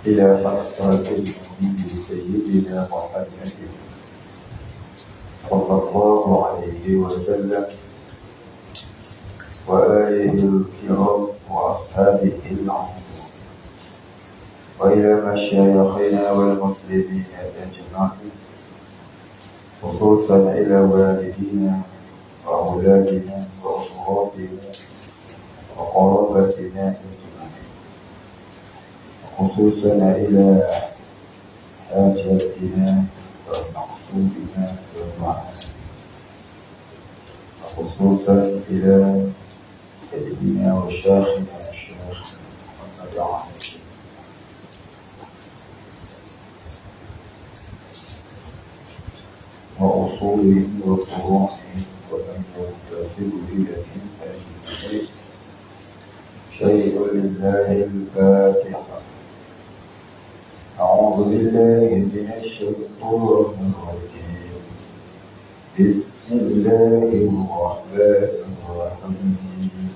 إلى حضرة النبي سيدنا محمد صلى الله عليه وسلم وآله الكرام وأصحابه العظيم، وإلى مشايخنا والمسلمين أجمعين، خصوصا إلى والدينا وأولادنا وأمهاتنا وقرابتنا أجمعين، خصوصا إلى حاجاتنا ومقصودنا ومعنا، خصوصا إلى سيدنا وشيخنا الشيخ محمد علي. وأصوله وفروعه ومن ينتسب إليهم أجمعين. شيء لله الفاتحة. أعوذ بالله من الشيطان الرجيم. بسم الله الرحمن الرحيم.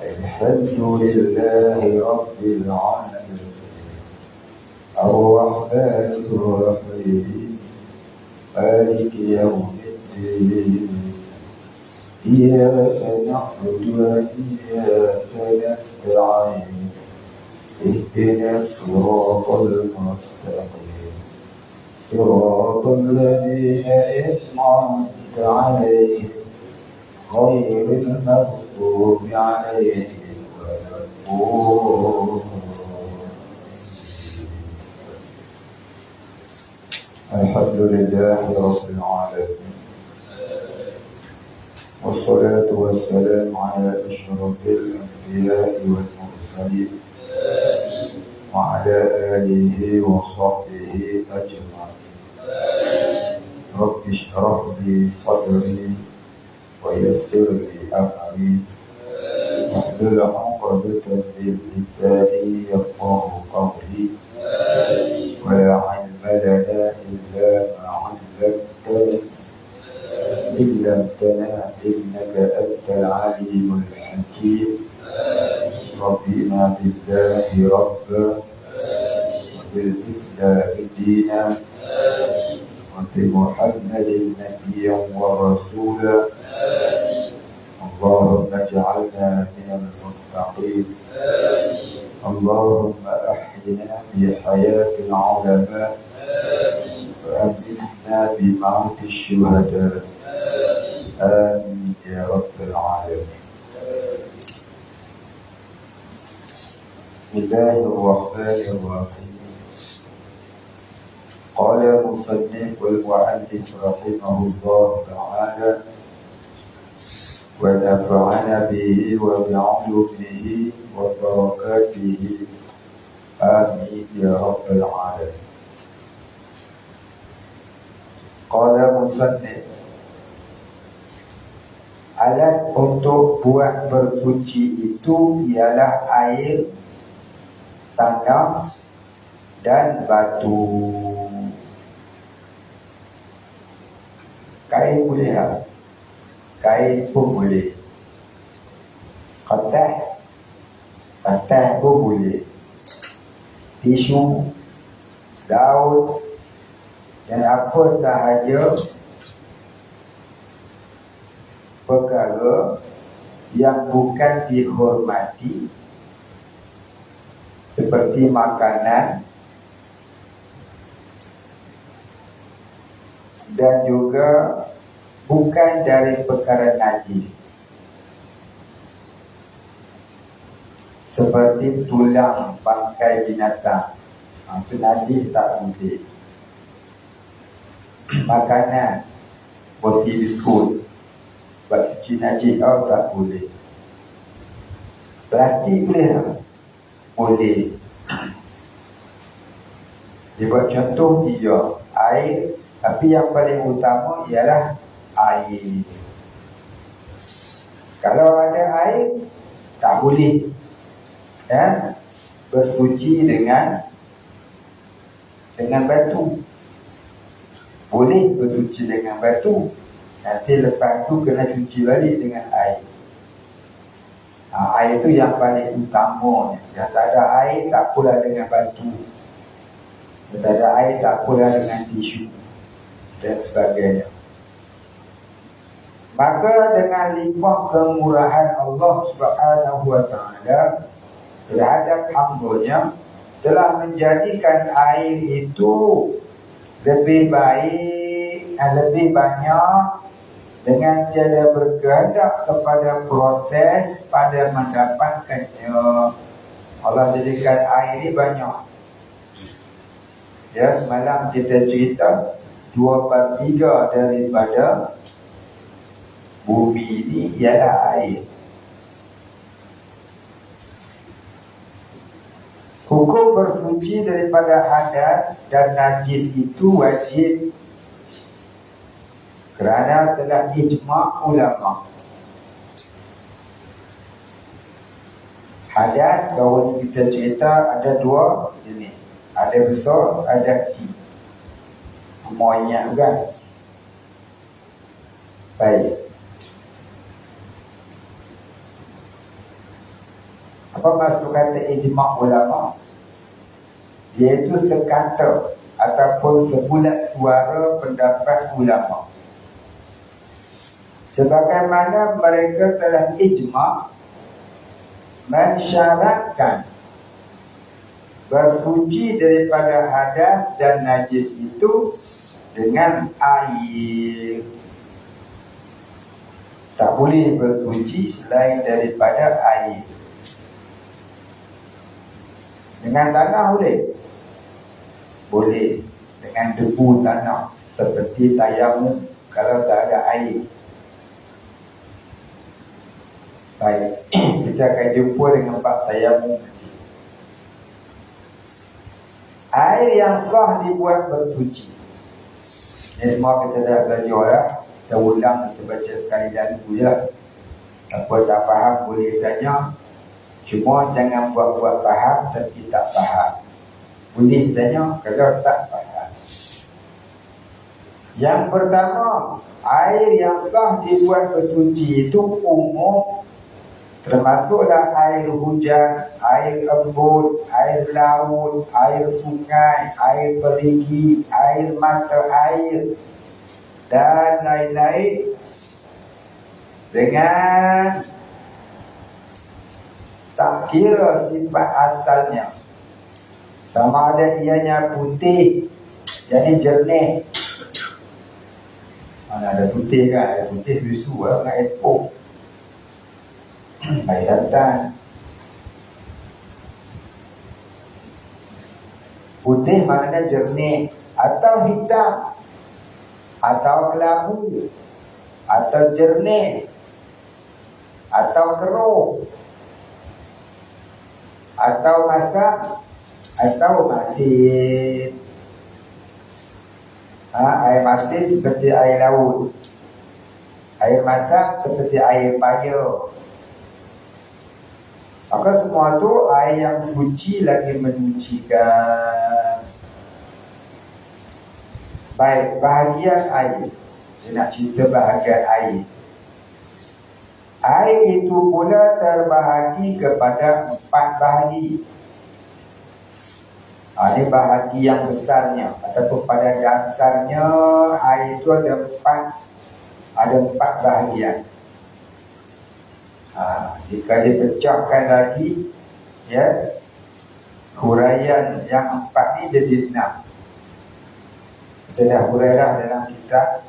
الحمد لله رب العالمين الرحمن الرحيم مالك يوم الدين. إياك نعبد وإياك نستعين. اهدنا الصراط المستقيم صراط الذين أنعمت عليهم غير المغضوب عليهم ولا الضالين. الحمد لله رب العالمين، والصلاة والسلام على أشرف الأنبياء والمرسلين وعلى آله وصحبه أجمعين. رب اشرح لي صدري ويسر لي أمري واحلل عقدة من لساني يفقهوا قولي. ولا علم لنا إلا ما علمتنا إنك أنت العليم الحكيم. رضينا بالله ربا وبالإسلام دينا وبمحمد نبيا ورسولا. اللهم اجعلنا من المتقين. اللهم أحينا بحياة العلماء وأمتنا بموت الشهداء. آمين يا رب العالمين. بسم الله الرحمن الرحيم. قال المصنف والمؤلف رحمه الله تعالى ونفعنا به وبعلومه وبركاته. آمين يا رب العالمين. قال المصنف alat untuk buat bersuci itu ialah air, tanah dan batu. Kain boleh tak? Kain pun boleh. Kertas pun boleh. Tisu, daun dan apa sahaja perkara yang bukan dihormati seperti makanan dan juga bukan dari perkara najis seperti tulang bangkai binatang. Itu najis tak boleh. Makanan roti biskut buat cuci najis tak boleh. Plastik boleh tak? Boleh. Dia buat contoh 3. Air, tapi yang paling utama ialah air. Kalau ada air, tak boleh bersuci dengan batu. Boleh bersuci dengan batu, nanti lepas tu kena cuci balik dengan air. Air itu yang paling utama. Yang tak ada air, tak pula dengan batu. Yang tak ada air, tak pula dengan tisu dan sebagainya. Maka dengan limpah kemurahan Allah Subhanahu wa ta'ala terhadap hamba-Nya, telah menjadikan air itu lebih baik dan lebih banyak dengan cara berkehendak kepada proses pada mendapatkannya. Allah jadikan air ini banyak. Ya, semalam kita cerita 2/3 daripada bumi ini ialah air. Hukum bersuci daripada hadas dan najis itu wajib kerana telah ijma' ulama. Hadas, kalau ni kita cerita, ada dua jenis. Ada besar, ada kecil. Semua ingat kan? Baik. Apa maksud kata ijma' ulama? Iaitu sekata ataupun sebulat suara pendapat ulama. Sebagaimana mereka telah ijma' mensyaratkan bersuci daripada hadas dan najis itu dengan air. Tak boleh bersuci selain daripada air. Dengan tanah boleh? Boleh. Dengan debu tanah seperti tayamum kalau tak ada air. Baik, kita akan jumpa dengan bab tayamum. Air yang sah dibuat bersuci. Ini semua kita dah belajar lah. Kita ulang, kita baca sekali dahulu je. Apa tak faham boleh tanya. Cuma jangan buat-buat faham tapi tak faham. Boleh tanya kalau tak faham. Yang pertama, air yang sah dibuat bersuci itu umum. Termasuklah air hujan, air embun, air laut, air sungai, air perigi, air mata air dan lain-lain. Dengan tak kira sifat asalnya, sama ada ianya putih, jadi jernih. Mana ada putih kan? Ada putih bisu lah, nak epok. Air santan. Putih maknanya jernih, atau hitam, atau kelabu, atau jernih, atau keruh, atau masak, atau masin. Air masin seperti air laut, air masak seperti air payau. Maka semua tu air yang suci lagi menyucikan. Baik, bahagian air. Saya nak cerita bahagian air. Air itu pula terbahagi kepada 4 bahagi. Ini bahagi yang besarnya, ataupun pada dasarnya air itu ada 4 bahagian. Jika dipecahkan lagi, ya, huraian yang 4 ni jadi 6. Kita dah huraian dalam kitab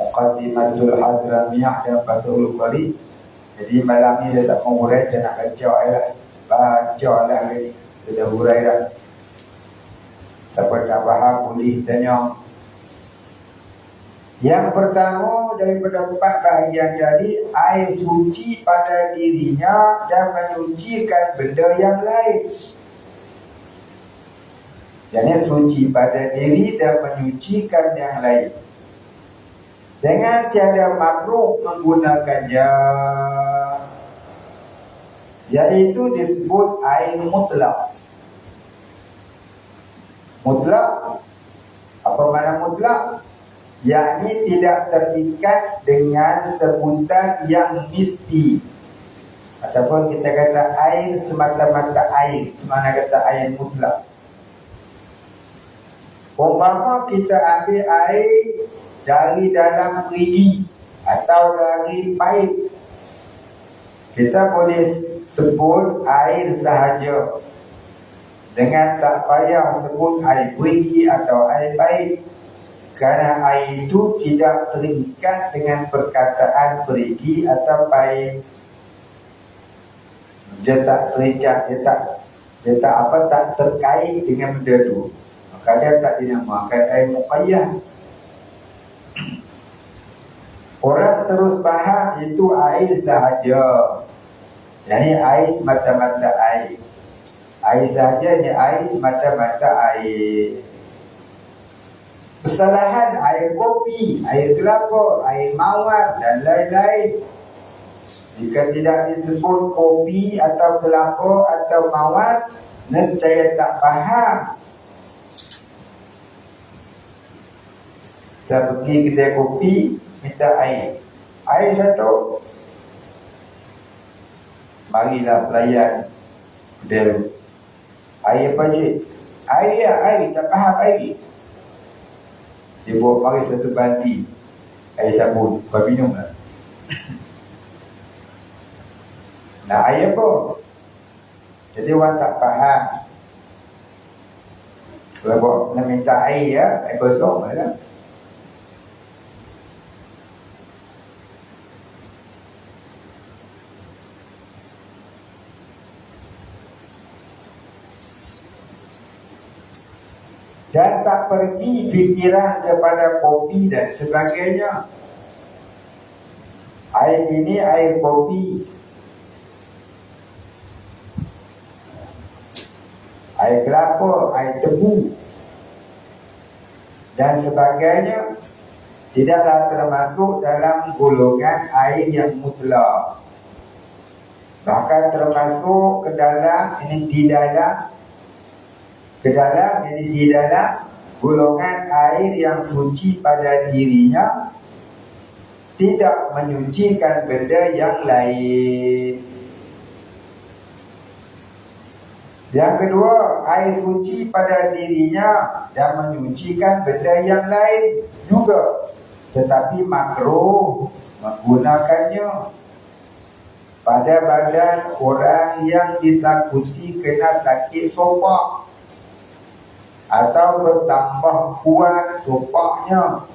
Muqaddimatul Hadramiyah dan Fathul Qari. Jadi malam ni dia tak mahu hurai, saya nak baca lah. Baca lah hari ni. Kita dah huraian. Siapa tak faham boleh tanya. Yang pertama daripada 4 bahagian tadi, air suci pada dirinya dan menyucikan benda yang lain. Jadi suci pada diri dan menyucikan yang lain. Dengan tiada makruh menggunakannya, yaitu disebut air mutlak. Mutlak, apa makna mutlak? yakni tidak terikat dengan sebutan yang mesti. Ataupun kita kata air semata-mata air, mana kata air mutlak. Umpama kita ambil air dari dalam perigi atau dari paip, kita boleh sebut air sahaja dengan tak payah sebut air perigi atau air paip, kerana air itu tidak terikat dengan perkataan perigi atau paip. Dia tak terikat, dia tak terkait dengan benda tu, maka dia tak dinamakan air muqayyad. Orang terus faham itu air sahaja, jadi air semata-mata air. Air sahaja ni air semata-mata air. Kesalahan air kopi, air kelapa, air mawar dan lain-lain, jika tidak disebut kopi atau kelapa atau mawar, nescaya tak faham. Kita pergi kedai kopi, minta air. Air satu. Marilah pelayan dia. Air apa cik? Air ya, air. Tak faham air. Dia bawa mari satu banti air sabun, kau minum lah. Nah, air apa? Jadi orang tak faham. Kalau nak minta air ya, air kosong lah. Dan tak pergi fikiran kepada kopi dan sebagainya. Air ini air kopi, air kelapa, air tebu dan sebagainya tidaklah termasuk dalam golongan air yang mutlak. Bahkan termasuk ke dalam di dalam golongan air yang suci pada dirinya, tidak menyucikan benda yang lain. Yang kedua, air suci pada dirinya dan menyucikan benda yang lain juga, tetapi makruh menggunakannya pada badan orang yang ditakuti kena sakit sopak atau bertambah kuat sopaknya.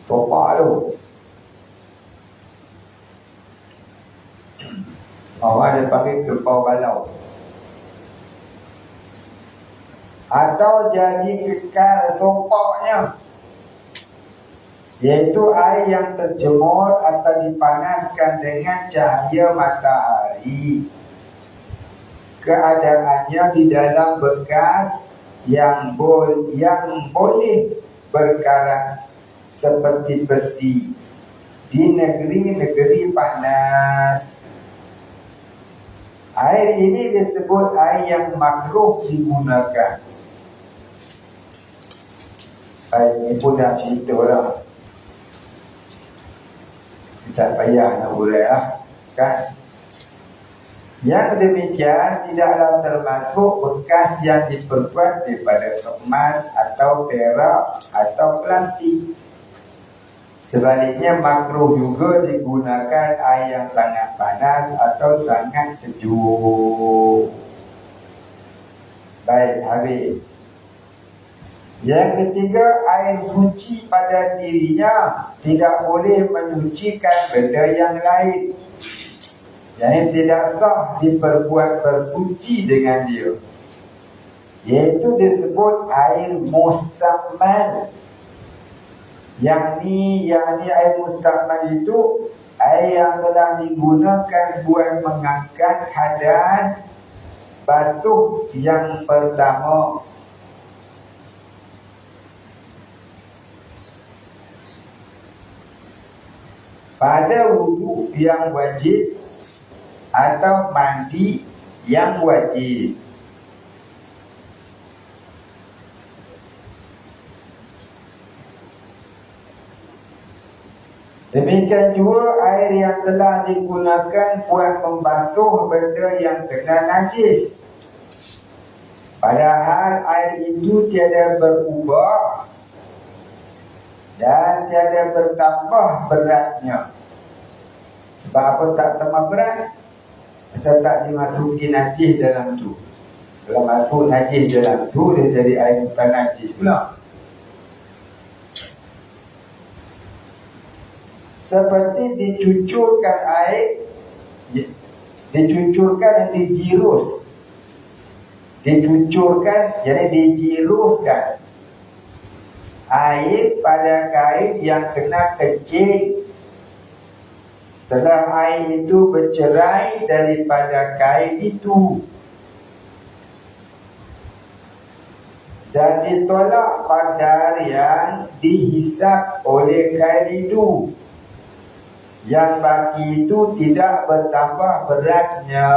Sopak tu orang dia panggil kepau balau. Atau jadi kekal sopaknya, iaitu air yang terjemur atau dipanaskan dengan cahaya matahari. Keadaannya di dalam bekas yang boleh berkarat seperti besi di negeri-negeri panas. Air ini disebut air yang makruh digunakan. Ini pun dah cerita lah, tak payah nak boleh lah kan. Yang demikian tidaklah termasuk bekas yang diperbuat daripada emas atau perak atau plastik. Sebaliknya makruh juga digunakan air yang sangat panas atau sangat sejuk. Baik, habis. Yang ketiga, air suci pada dirinya tidak boleh menyucikan benda yang lain. Yang tidak sah diperbuat bersuci dengan dia, iaitu disebut air mustamal. Yang ni air mustamal itu air yang telah digunakan buat mengangkat hadas basuh yang pertama. Pada wudu yang wajib atau mandi yang wajib. Demikian juga air yang telah digunakan buat membasuh benda yang kena najis, padahal air itu tiada berubah dan tiada bertambah beratnya. Sebab apa tak tambah berat? Sebab tak dimasuki najis dalam tu. Kalau masuk najis dalam tu, dia jadi air bukan najis pula. Seperti dicucurkan air, dicucurkan dan dijirus. Dicucurkan, jadi dijiruskan air pada kain yang kena kecil. Setelah air itu bercerai daripada kain itu dan ditolak kadar yang dihisap oleh kain itu, yang baki itu tidak bertambah beratnya.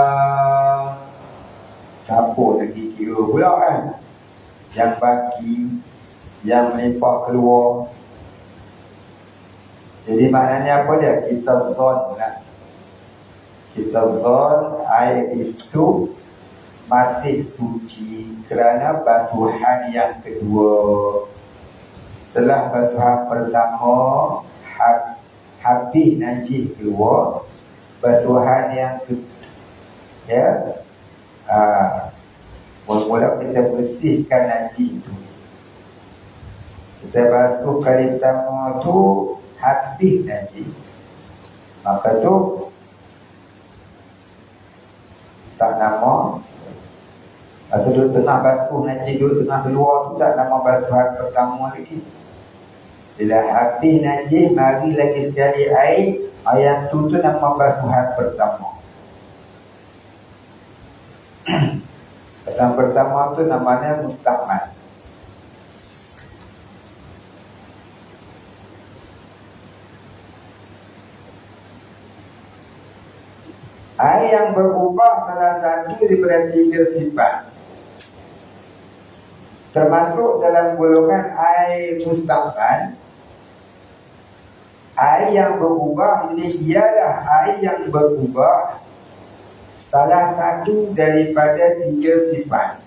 Siapa lagi kira pula kan? Yang baki, yang melimpah keluar. Jadi maknanya apa dia? Kita zon lah. Kita zon air itu masih suci kerana basuhan yang kedua. Setelah basuhan pertama habis najis keluar, basuhan yang kedua, mula-mula kita bersihkan najis itu. Kita basuh kali pertama tu habis najis, maka tu tak nama. Masa duduk tengah basuh najis, duduk tengah keluar tu tak nama basuhan pertama lagi. Bila habis najis, mari lagi sekali air, yang tu nama basuhan pertama. Basuhan pertama tu namanya mustahmal. Air yang berubah salah satu daripada 3 sifat, termasuk dalam golongan air mustahmal. Air yang berubah ini ialah air yang berubah salah satu daripada 3 sifat.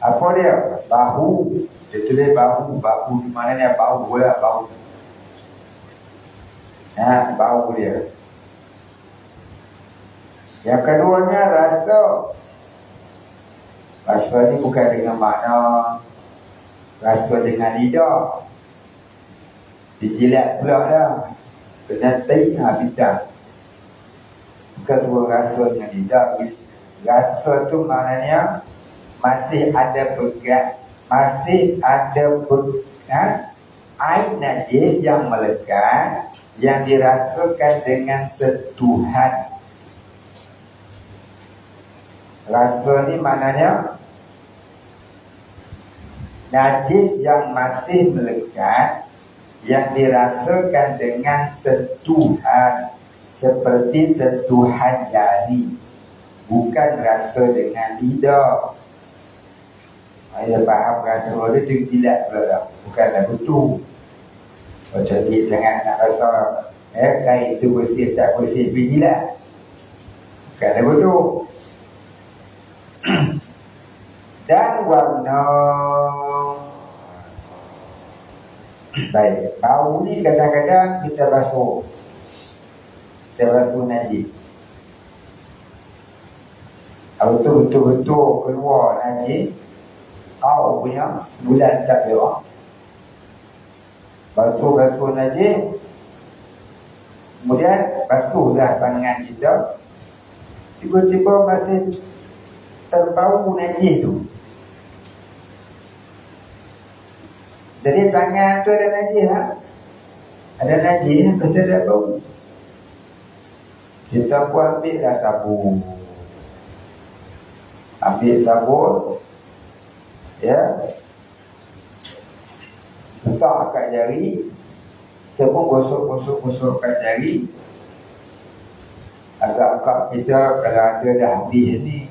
Apa dia? Bau. Dia tulis bau. Bau di mana dia? Bau lah, bau. Bau dia. Yang keduanya rasa. Rasa ni bukan dengan makna rasa dengan lidah. Dijilat pula dah. Kena bidang. Bukan semua rasa dengan lidah. Rasa tu maknanya masih ada pegat, masih ada air najis yang melekat, yang dirasakan dengan sentuhan. Rasa ni maknanya najis yang masih melekat, yang dirasakan dengan sentuhan, seperti sentuhan jari, bukan rasa dengan lidah. Saya faham rasa dia jilat pula dah, bukanlah betul. Macam ni sangat nak rasa kain itu bersih tak bersih pergi jilat, bukanlah betul. Dan warna. Baik, bau ni kadang-kadang kita basuh. Kita basuh najis. Kalau tu betul-betul keluar najis, kau punya bulan tak lewat. Basuh-basuh najis, kemudian basuhlah pandangan kita, tiba-tiba masih terbau najis tu. Jadi tangan tu ada najis lah. Ada najis, pasti ada bau. Kita pun ambil dah sabun. Ambil sabun, ya, letak kat jari. Kita pun gosok kat jari. Agak-agak kita kalau ada dah habis ni,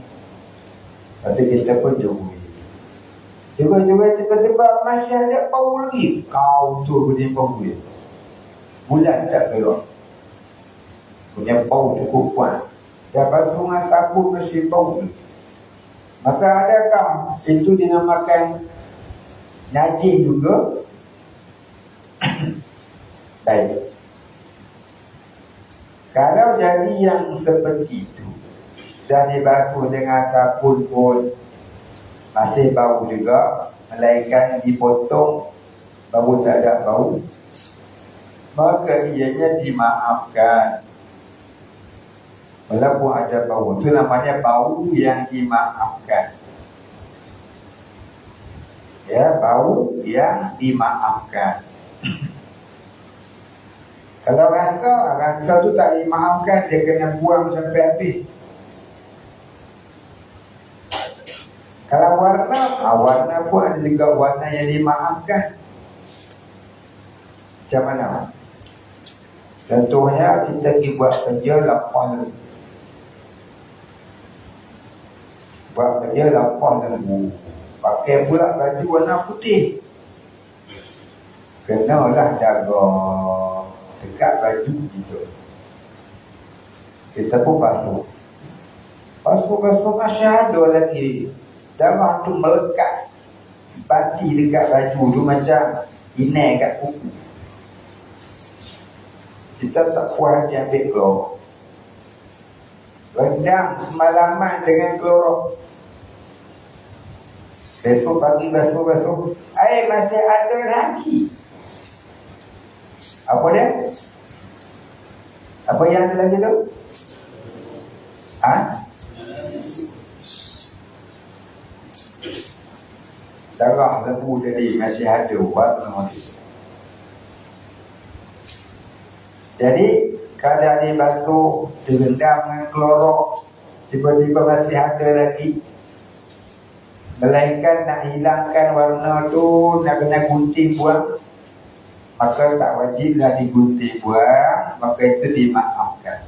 lepas tu kita pun jauhi. Juga tiba-tiba masih ada bau lagi. Kau tu boleh bau dia. bulan tak keluar. Punya bau cukup kuat. Dan basuh dengan sabun mesti bau. Maka adakah itu dinamakan najis juga? Baik. Kalau jadi yang seperti itu dan dibasuh dengan sabun pun masih bau juga, melainkan dipotong baru tak ada bau, maka ianya dimaafkan. Walaupun ada bau, itu namanya bau yang dimaafkan. Ya, bau yang dimaafkan. Kalau rasa tu tak dimaafkan, dia kena buang sampai habis. Kalau warna pun ada juga warna yang dimaafkan. Macam mana? Contohnya kita pergi buat kerja lapang. Buat kerja lapang lembu. Pakai pula baju warna putih. Kenalah jaga dekat baju gitu. Kita pun basuh. Basuh masih ada lagi. Darah tu melekat bati dekat baju tu macam inai kat kuku. Kita tak puas hati ambil klorok. Rendam semalaman dengan klorok. Besok pagi basuh. Air masih ada lagi. Apa dia? Apa yang ada lagi tu? Darah lembu tadi masih ada warna itu. Jadi kadang dibasuh, direndam dengan klorok, tiba-tiba masih ada lagi. Melainkan nak hilangkan warna tu, nak kena gunting buang, maka tak wajiblah digunting buang, maka itu dimaafkan.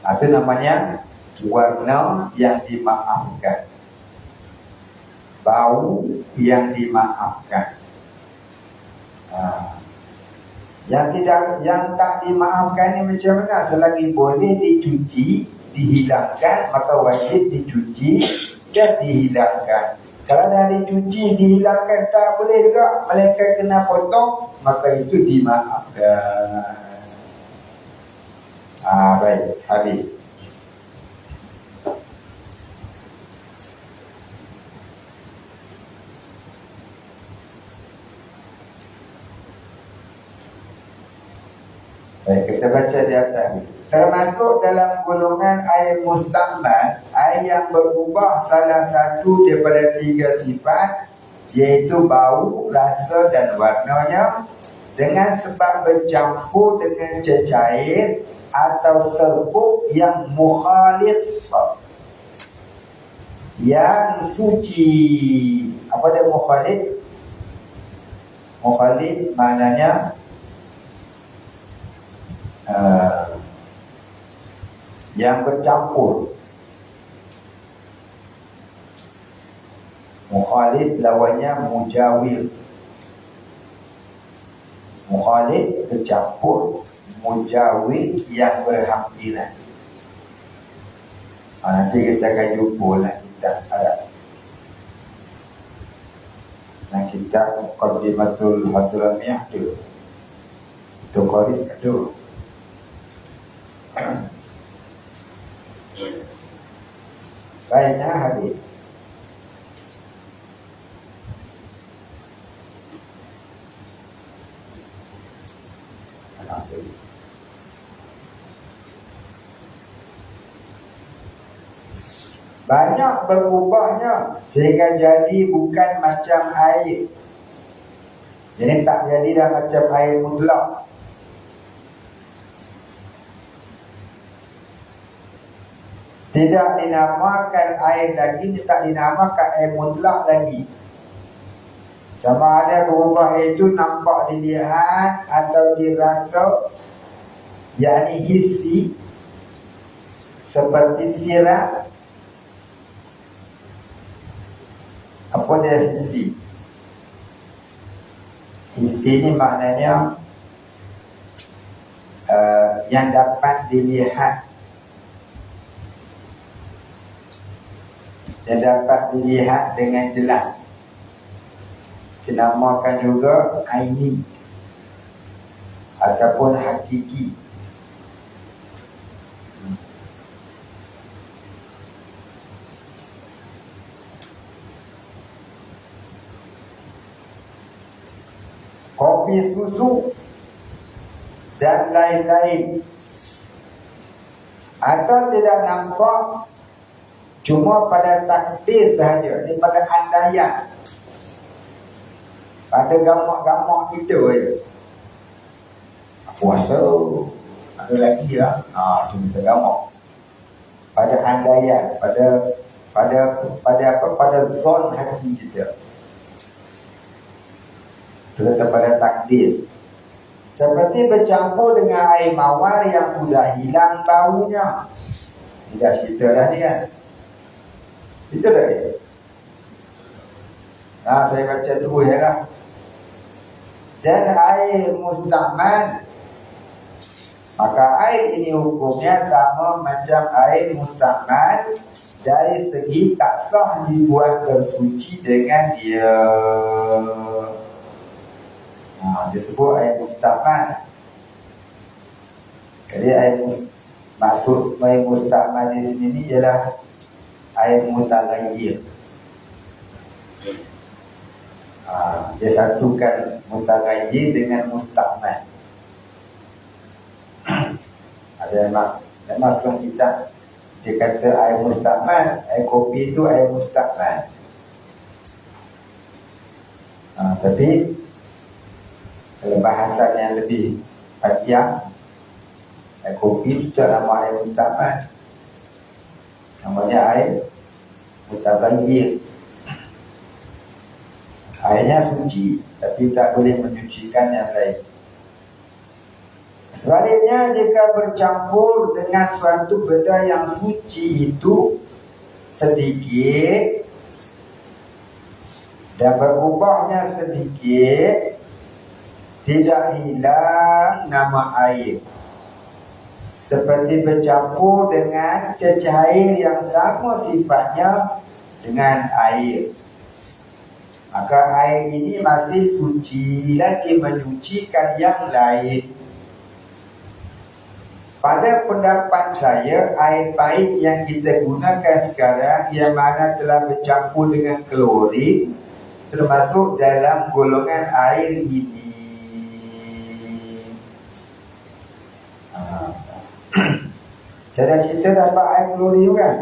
Itu namanya warna yang dimaafkan, bau yang dimaafkan. Yang tak dimaafkan ni macam mana? Selagi boleh dicuci, dihilangkan, maka wajib dicuci dan dihilangkan. Kalau dah dicuci, dihilangkan tak boleh juga, melainkan kena potong, maka itu dimaafkan. Baik, habis. Baik, kita baca di atas. Termasuk dalam golongan air mustamad, air yang berubah salah satu daripada 3 sifat, iaitu bau, rasa dan warnanya, dengan sebab bercampur dengan cecair atau serbuk yang mukhalif, yang suci. Apa dia mukhalif? Mukhalif maknanya yang bercampur. Mukhalif lawannya mujawir. Mukhalif bercampur, mujawir yang berhampiran. Nanti kita akan jumpa lah kitab Arab. Nah, kitab Muqaddimatul Hadramiyah tu. Tu Qaris tu. Baiklah habis. Banyak berubahnya sehingga jadi bukan macam air. Jadi tak jadilah macam air mutlak. Tidak dinamakan air lagi, tak dinamakan air mutlak lagi. Sama ada berubah itu nampak dilihat atau dirasa, yakni hissi, seperti sirap. Apa dia hissi? Hissi ni maknanya yang dapat dilihat, dengan jelas, dinamakan juga aini ataupun hakiki. Kopi susu dan lain-lain, atau tidak nampak, cuma pada takdir sahaja, ini pada andaian, pada gamak-gamak kita je. Puasa ada lagi lah, tu kita gamak. Pada andaian, pada zon hati kita, terletak pada takdir. Seperti bercampur dengan air mawar yang sudah hilang baunya. Tidak cerita dah ni kan. Itu dah dia. Saya baca dulu ya lah. Dan air mustakmal, maka air ini hukumnya sama macam air mustakmal dari segi tak sah dibuat bersuci dengan dia. Disebut air mustakmal. Jadi maksud air mustakmal di sini ni ialah air mutaghayyir. Dia satukan mutaghayyir dengan mustakmal. Ada maksud kita, dia kata air mustakmal, air kopi itu air mustakmal. Tapi kalau bahasan yang lebih panjang, air kopi itu nama air mustakmal, namanya air mutaghayyir. Airnya suci, tapi tak boleh menyucikan yang lain. Sebaliknya, jika bercampur dengan suatu benda yang suci itu sedikit dan berubahnya sedikit, tidak hilang nama air. Seperti bercampur dengan cecair yang sama sifatnya dengan air, maka air ini masih suci lagi menyucikan yang lain. Pada pendapat saya, air baik yang kita gunakan sekarang, yang mana telah bercampur dengan klorin, termasuk dalam golongan air ini. Saya dah cerita dapat air klorin kan?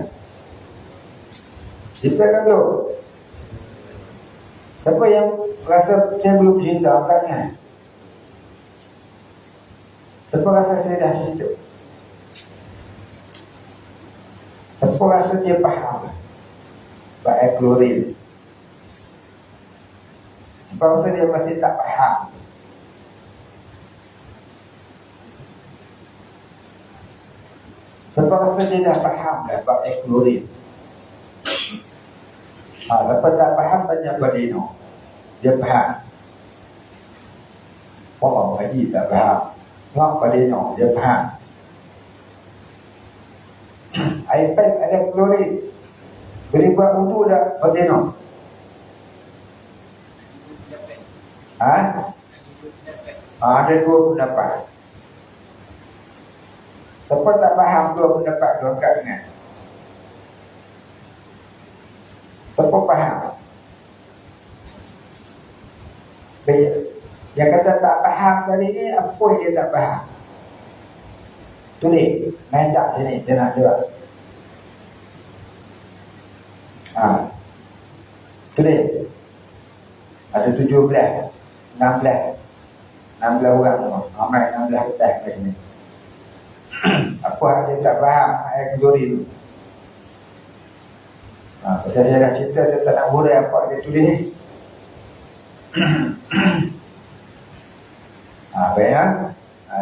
Cerita kan tu? Siapa yang rasa saya belum cerita kan? Siapa rasa saya dah cerita? Siapa rasa dia faham bahawa air klorin? Siapa rasa dia masih tak faham? Siapa rasa dia dah faham dah bahawa air klorin? Siapa tak faham, tanya Pak Dino. Dia faham. Orang Haji tak faham. Ngak Pak Dino, dia faham. Air paip ada klorin, boleh buat wudu tak Pak Dino? Ada dua pendapat. Siapa tak faham dua pendapat tu angkat tangan. Siapa faham? Yang kata tak faham tadi ni, apa dia tak faham? Tulis, main tak sini, dia nak jawab. Tulis. Ada 17, 16 orang. Ramai 16 kertas kat sini. Apa dia tak faham ayat klorin tu? Pasal saya dah cerita, saya tak nak hurai apa dia tulis ni. Baik.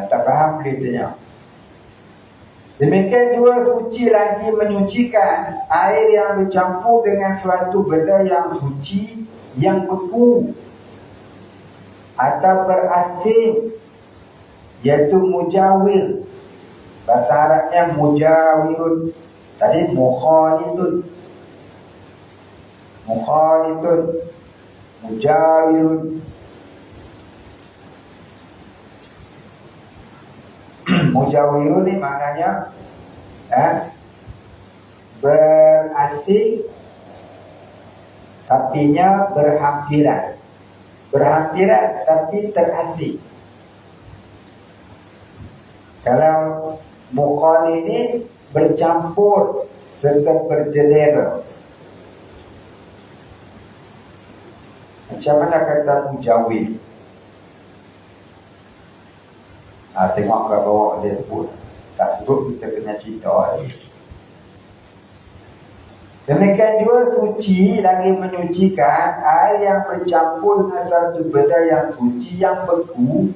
Tak faham boleh tanya. Demikian juga suci lagi menyucikan air yang bercampur dengan suatu benda yang suci, yang beku atau berasing iaitu mujawir. Bahasa Arabnya mujawirun. Tadi mukhalidun, mujawirun. Mujawirun ni maknanya berasing, artinya berhampiran. Berhampiran tapi terasing. Kalau mukhal ini bercampur serta berjelera. Macam mana kata mujawir? Tengok ke bawah dia sebut. Tak sebut kita kena cerita lagi. Demikian juga suci lagi menyucikan air yang bercampur dengan satu benda yang suci yang beku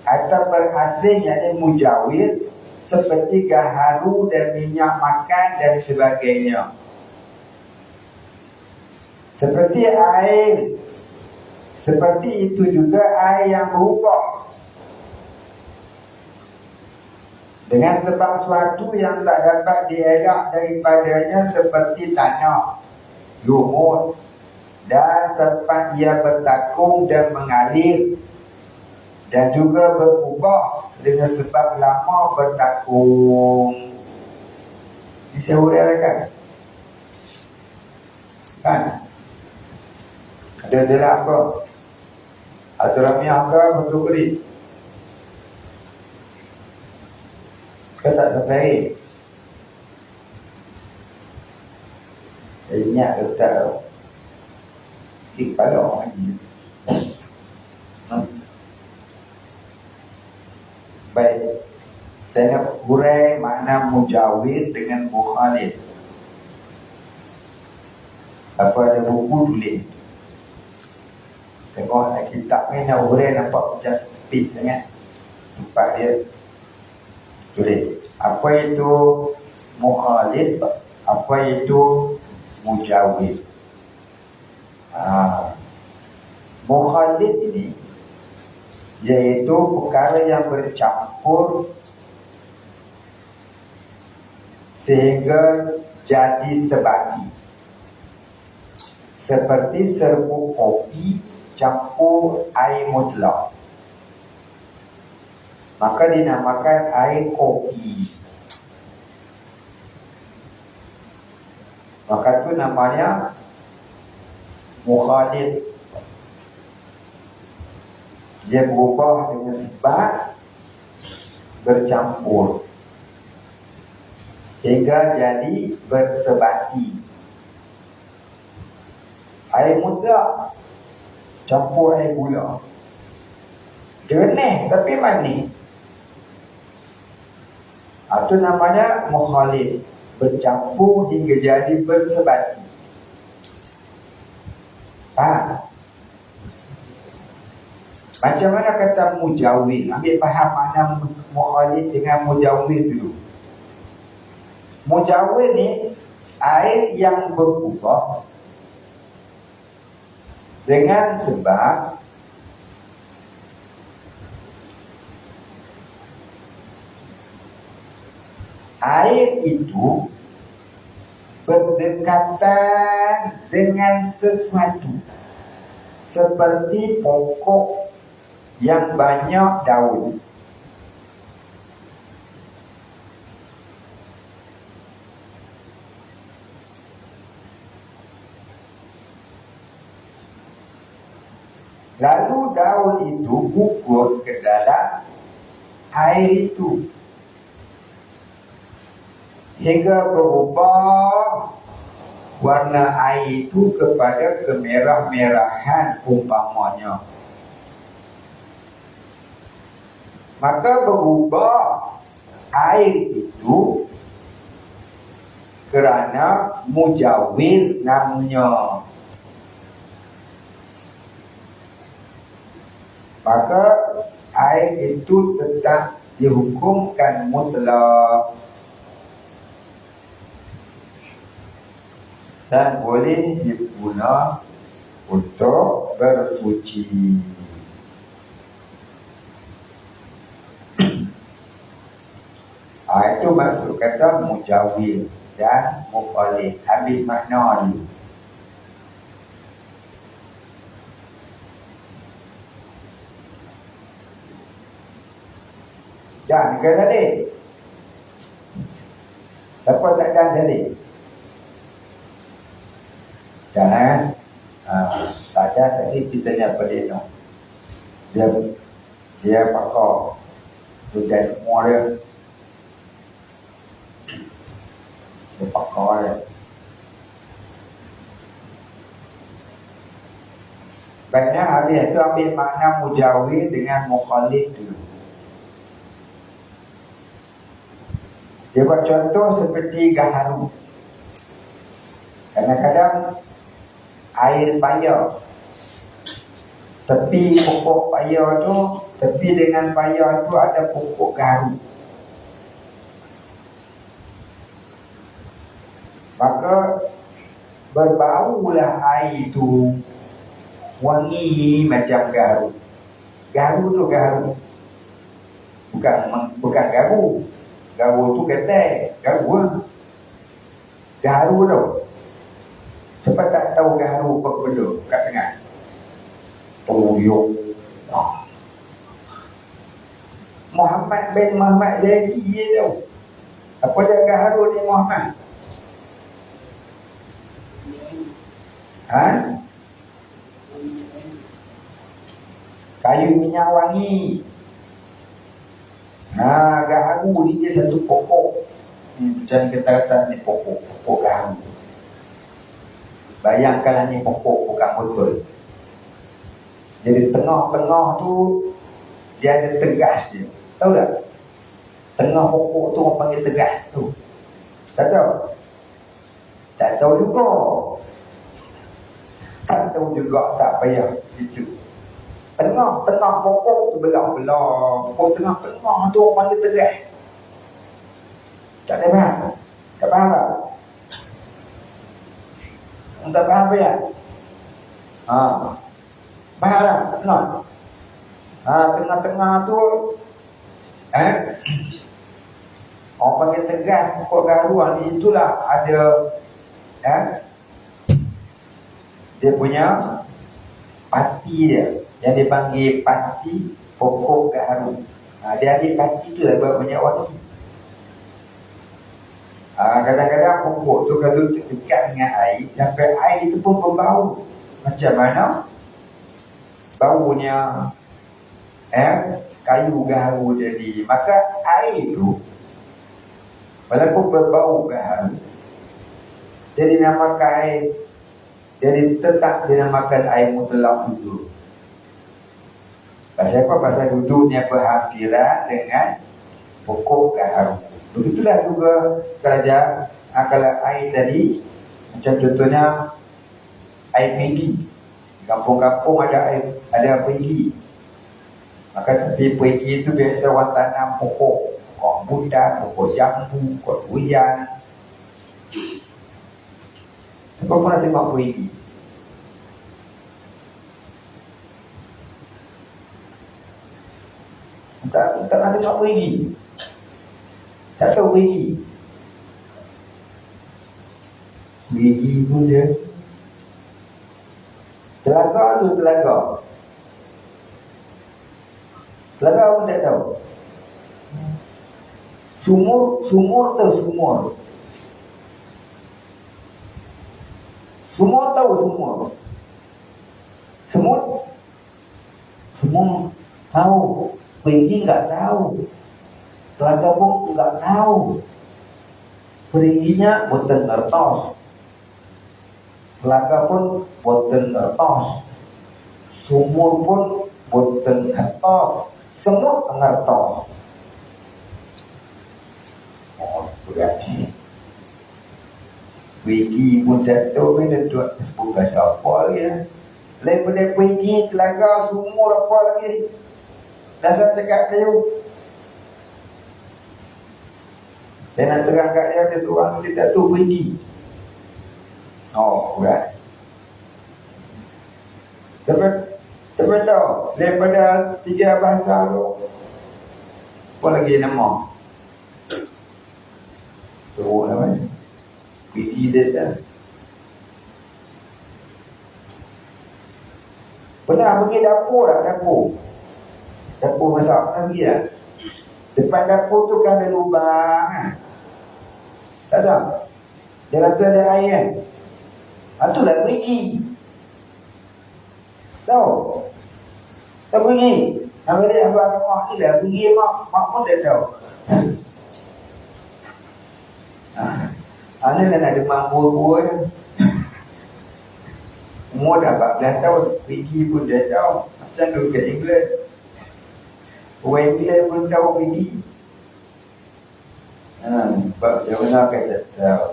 atau berasing, yakni mujawir, seperti gaharu dan minyak makan dan sebagainya. Seperti air, seperti itu juga air yang berubah dengan sebab suatu yang tak dapat dielak daripadanya, seperti tanah, lumut, dan tempat ia bertakung dan mengalir, dan juga berubah dengan sebab lama bertakung. Ini saya uraikan. Kan? Ada apa? Atau ramiah ke betul beri? Kita tak sampai. Saya ingat kita kepala orang ini. Baik, saya nak hurai makna mujawir dengan mukhalid. Apa ada buku tulis. Tengok kitab ni nak hurai nampak macam sempit sangat. Tempat dia tulis. Apa itu mukhalid? Apa itu mujawir? Mukhalid ini iaitu perkara yang bercampur sehingga jadi sebati. Seperti serbuk kopi campur air mutlak, maka dinamakan air kopi. Maka itu namanya mukhalid. Dia berubah dengan sebab bercampur sehingga jadi bersebati. Air mutlak campur air gula, jernih tapi manis. Itu namanya mukhalid. Bercampur hingga jadi bersebati. Macam mana kata mujawir? Ambil faham makna mukhalid dengan mujawir dulu. Mujawir ni air yang berubah dengan sebab air itu berdekatan dengan sesuatu, seperti pokok yang banyak daun. Lalu daun itu gugur ke dalam air itu hingga berubah warna air itu kepada kemerah-merahan umpamanya. Maka berubah air itu kerana mujawir namanya. Maka air itu tetap dihukumkan mutlak dan boleh diguna untuk bersuci. Itu maksud kata mujawir dan mukhalif. Ambil makna dulu. Dan ke tadi? Siapa tak dan tadi? Jangan saja tadi kita ni apa dia no. Dia pakar tujuan semua dia. Dia pakar dia. Banyak habis itu ambil makna mujawir dengan mukhalif dulu. Dia buat contoh seperti gaharu. Kadang-kadang air payah, tepi pokok payah tu, tepi dengan payah tu ada pokok gaharu. Maka berbaulah air tu wangi macam gaharu. Gaharu tu gaharu. Bukan garu. Garu tu ketek, garu lah. Gaharu tu. Siapa tak tahu gaharu apa benda kat tengah? Tuyung. Muhammad bin Muhammad jadi dia tu. Apa dia gaharu ni Muhammad? Ha? Kayu minyak wangi. Gaharu ni dia satu pokok. Macam kata-kata ni pokok gaharu. Bayangkanlah ni pokok bukan betul. Jadi tengah-tengah tu dia ada tegas dia. Tahu tak? Tengah pokok tu orang panggil tegas tu. Tak tahu? Tak tahu juga. Tak tahu juga, tak payah itu. Tengah-tengah pokok tu belah-belah. Pokok tengah-tengah tu orang panggil tegas. Tak ada faham? Tak faham tak? Tak faham apa ya? Faham tak? Tengah-tengah tu orang panggil tegas pokok gaharuan ni. Itulah ada dia punya pati dia yang dipanggil pati pokok gaharu. Dia ambil pati tu lah buat banyak wangi. Kadang-kadang pokok tu kalau dekat dengan air, sampai air tu pun berbau. Macam mana baunya kayu gaharu jadi. Maka air tu walaupun berbau gaharu, jadi dinamakan air, jadi tetap dinamakan air mutlak duduk. Pasal apa? Pasal duduknya berhampiran dengan pokok gaharu. Begitulah juga kalau air tadi, macam contohnya air perigi. Kampung-kampung ada perigi. Maka tepi perigi itu biasa orang tanam pokok rambutan, pokok jambu, pokok durian. Siapa pernah tengok perigi? Tak pernah tengok perigi. Tak tahu perigi. Perigi pun dia Telaga tu telaga. Telaga pun tak tahu. Sumur tahu sumur. Sumur tahu sumur. Semut tahu. Perigi enggak tahu. Telaga pun enggak tahu. Periginya boten ngertos. Telaga pun boten ngertos. Sumur pun boten ngertos. Semut ngertos. Oh, berarti perigi pun tak tahu bila tuan bukan siapa lagi. Daripada perigi, telaga, sumur apa lagi. Dasar dekat kayu. Saya nak terang kat dia, ada seorang dia tak tahu perigi. Oh, bukan. Sebentar, daripada tiga bahasa tu, apa lagi nama? Teruk lah kan. Pergi dia dah. Pernah pergi dapur tak? Dapur masak. Pernah pergi tak? Depan dapur tu kan ada lubang kan? Tak tahu? Dalam tu ada air kan? Itulah pergi. Tahu? Tak pergi. Nama dia abang mak ni lah. Pergi mak pun tak tahu. Ini lah nak demam buah-buah je. Umur dah 14 tahun. Pergi pun dah tahu. Macam tu kat England. Orang England pun tahu pergi. Sebab dia benar kata tahu.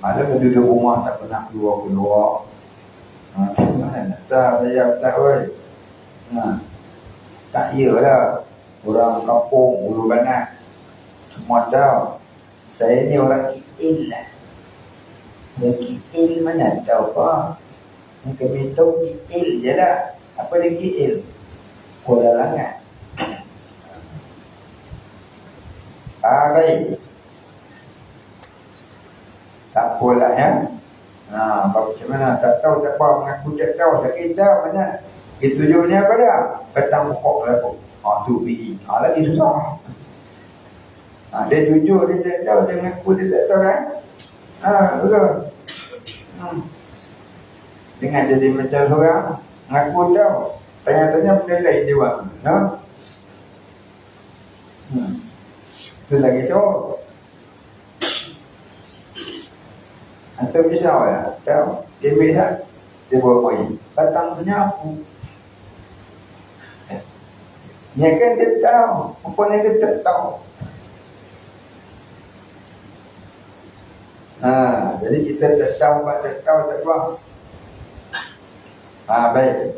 Malah dia duduk rumah tak pernah keluar. Mana nak tahu saya tahu. Tak iyalah. Orang kampung, Ulu Banat. Semua tahu. Saya ni orang KL lah. Orang KL mana tahu apa. Yang kami tahu KL je lah. Apa dia KL? Kuala Langat. Baik. Tak apalah ya. Macam mana? Tak tahu, tak apa. Mengaku tak tahu. Tak kira mana. Tujuannya apa dah? Petang pokok lah. Tu pergi. Lagi susah. Dia jujur, dia tak tahu. Dia mengaku dia tak tahu kan? Betul. Dengan jadi macam orang mengaku tahu. Tanya-tanya benda lain dia buat. Itu lagi tu. Atau risau lah. Tahu. Dia bisa. Dia buat poin. Batang punya apa? Dia kan dia tahu. Rupanya dia tak tahu. Jadi kita tak tahu, tak tahu. Baik.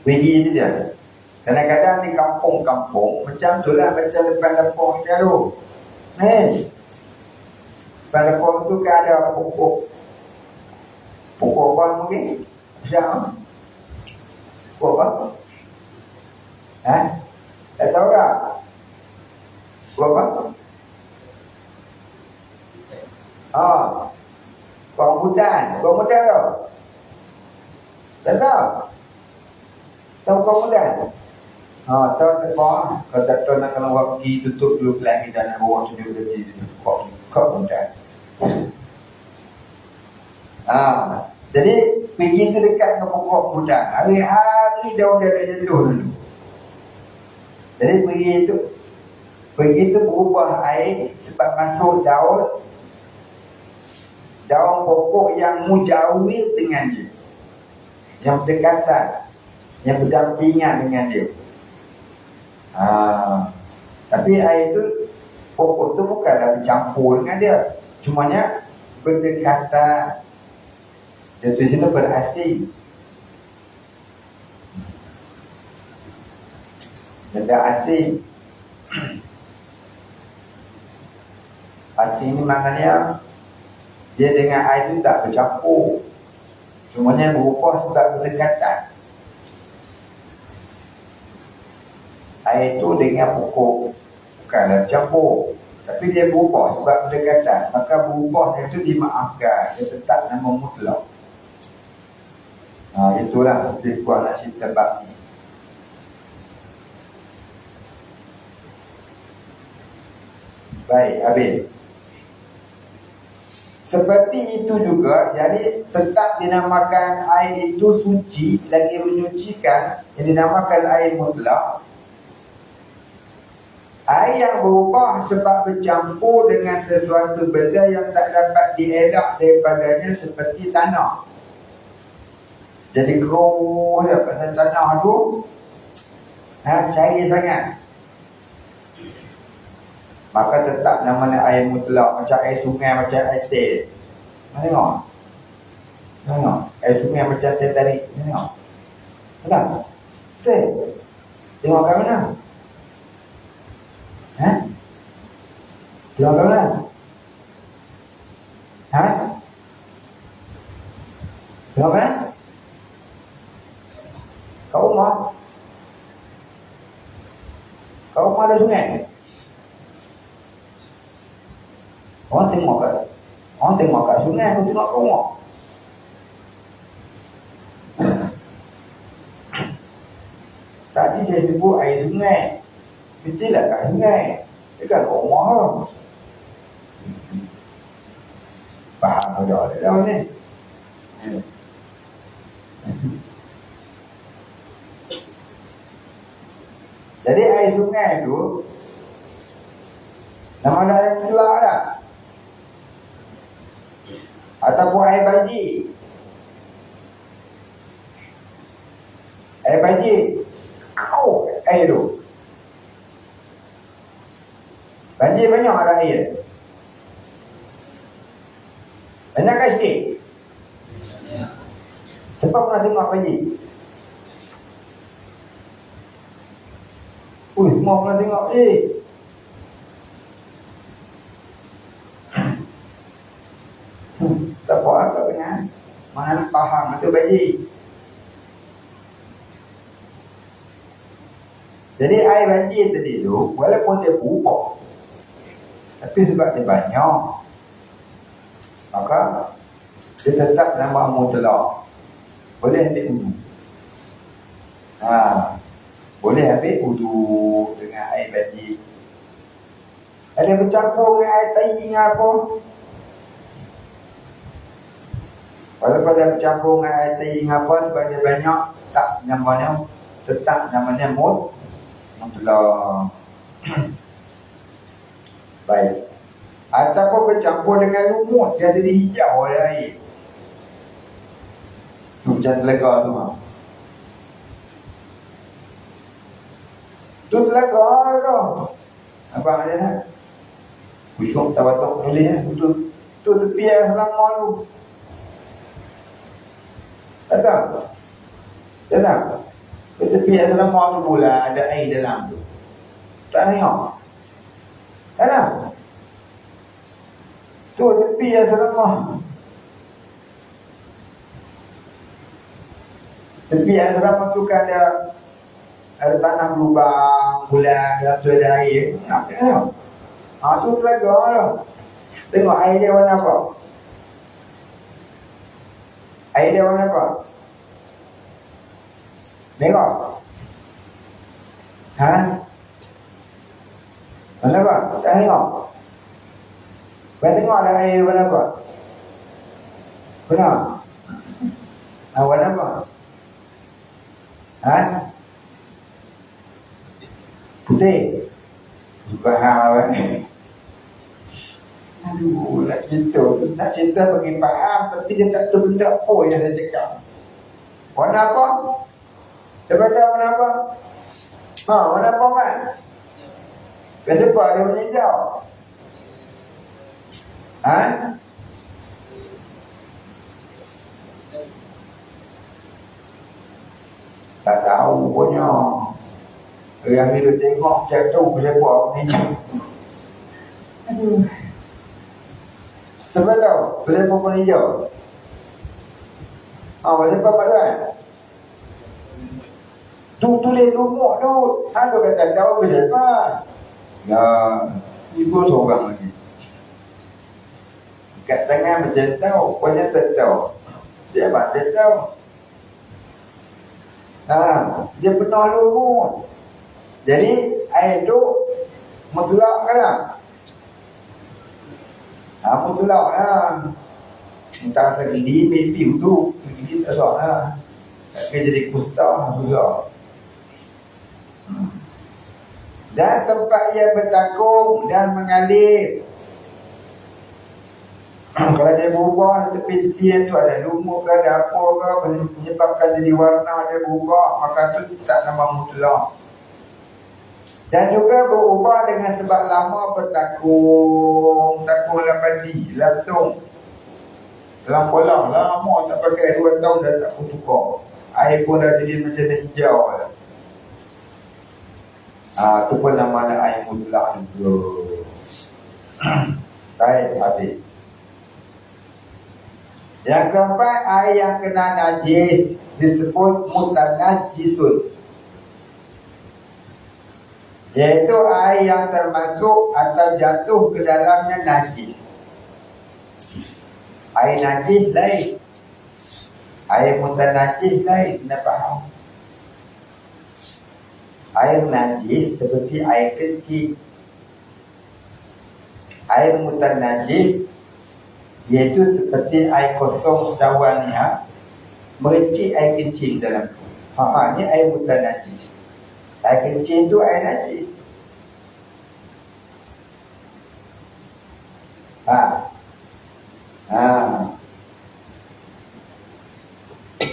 Pergi itu dia. Kadang-kadang di kampung-kampung macam tu lah, macam depan dapur kita tu. Depan dapur tu kan ada pokok. Pokok apa mungkin? Macam pokok apa? Tak tahu tak? Pokok apa? Rambutan tu. Tak tahu? Tahu rambutan? Tahu tak apa? Kalau tak tahu nak kena buat pergi tutup dulu pelan kita nak bawa sendiri berhenti kau rambutan. Jadi pergi tu dekat dengan pokok rambutan. Hari-hari daun dia dah jatuh dulu. Jadi pergi tu berubah air sebab masuk daun pokok yang mujawir dengan dia, yang berdekatan, yang berdampingan dengan dia. Tapi air tu, pokok tu bukanlah bercampur dengan dia, cumanya berdekatan. Dia tu sini berasing. Benda asing. Asing ni maknanya dia dengan air itu tak bercampur, cumanya berubah sebab berdekatan. Air itu dengan pokok bukanlah bercampur, tapi dia berubah sebab berdekatan. Maka berubah itu dimaafkan. Dia tetap nama mutlak. Itulah lebih kurang nak cerita bab ni. Baik, habis. Seperti itu juga, jadi tetap dinamakan air itu suci, lagi menyucikan, yang dinamakan air mutlak. Air yang berubah sebab bercampur dengan sesuatu benda yang tak dapat dielak daripadanya, seperti tanah. Jadi keruh je pasal tanah tu cair sangat, maka tetap namanya air mutlak. Macam air sungai, macam air teh. Tengok air sungai macam teh tarik. Tengok teh. Tengok kat mana? Tengok kat mana? Tengok kat mana? Kat rumah ada sungai. Orang tengok kat sungai, aku tengok kat rumah. Tadi saya sebut air sungai. Betul lah kat sungai. Dekat rumah lah. Faham dah ni. Jadi air sungai tu nama air kelak tak? Ataupun air banjir. Air banjir. Air tu. Banjir banyak ada air. Banyak kan sikit? Siapa pernah tengok banjir? Semua pernah tengok tak apa tak benar. Mana faham itu banjir. Jadi air banjir tadi tu, walaupun dia berubah, tapi sebab dia banyak, maka dia tetap nama mutlak. Boleh ambil wudu. Boleh ambil wudu dengan air banjir. Ada bercampur dengan air tai dengan apa? Walaupun dia bercampur dengan air tai dengan apa, sebab dia banyak, tak namanya, tetap namanya mutlak. Baik. Ataupun bercampur dengan lumut, dia jadi hijau oleh air. Macam telaga tu mah. Tu telaga tu. Abang ada tak? Kusuk tak batuk boleh lah. Tu tepi air selama tu. Tak tahu? Tak tahu? Tepi air selama tu pula ada air dalam tu. Tak tengok? Tak tahu? Tu tepi air selama. Tepi air selama tu kan ada tanah lubang, bulan dalam tu ada air. Nak tengok? Tu telaga lah. Tengok air dia warna apa? Air dia warna apa? Tengok. Warna apa? Tak tengok. Kau tengok ada air warna apa? Warna? Warna apa? Putih. Suka hal ni. Aduh, nak cerita bagi faham, tapi dia tak tahu benda apa yang saya cakap. Warna apa? Siapa tahu warna apa? Warna apa kan? Kenapa dia warna hijau? Tak tahu punya. Yang ni dia tengok macam tu, kenapa warna hijau? Aduh. Siapa tahu? Kenapa warna hijau? Kenapa Pak Tuan? Tu tulis lumuk tu. Ada kata tahu kenapa? Ya, ibu seorang lagi. Kat tangan macam tahu, pokoknya tak tahu. Dia macam tahu. Dia penuh lumut. Jadi air tu mutlak kan? Mutlak lah. Entah segini, maybe tu. Segini tak tahu lah. Tak kena jadi kusta juga. Dan tempat ia bertakung dan mengalir. Kalau dia berubah tepi-tepian tu ada lumut ke, ada apa ke, menyebabkan jadi warna dia berubah, maka tu tak nama mutlak. Dan juga berubah dengan sebab lama bertakung, takung 8D, lantung. Dalam kolam lama tak pakai 2 tahun dah tak pun tukar. Air pun dah jadi macam dah hijau lah. Tu pun nama air mutlak juga. Baik, habis. Yang keempat, air yang kena najis disebut mutanajisun, iaitu air yang termasuk atau jatuh ke dalamnya najis. Air najis lain, air mutanajis lain. Kena faham. Air najis seperti air kecil. Air mutanajis iaitu seperti air kosong sedawannya mericik air kecil dalam tu. Ini air mutanajis. Air kecil tu air najis.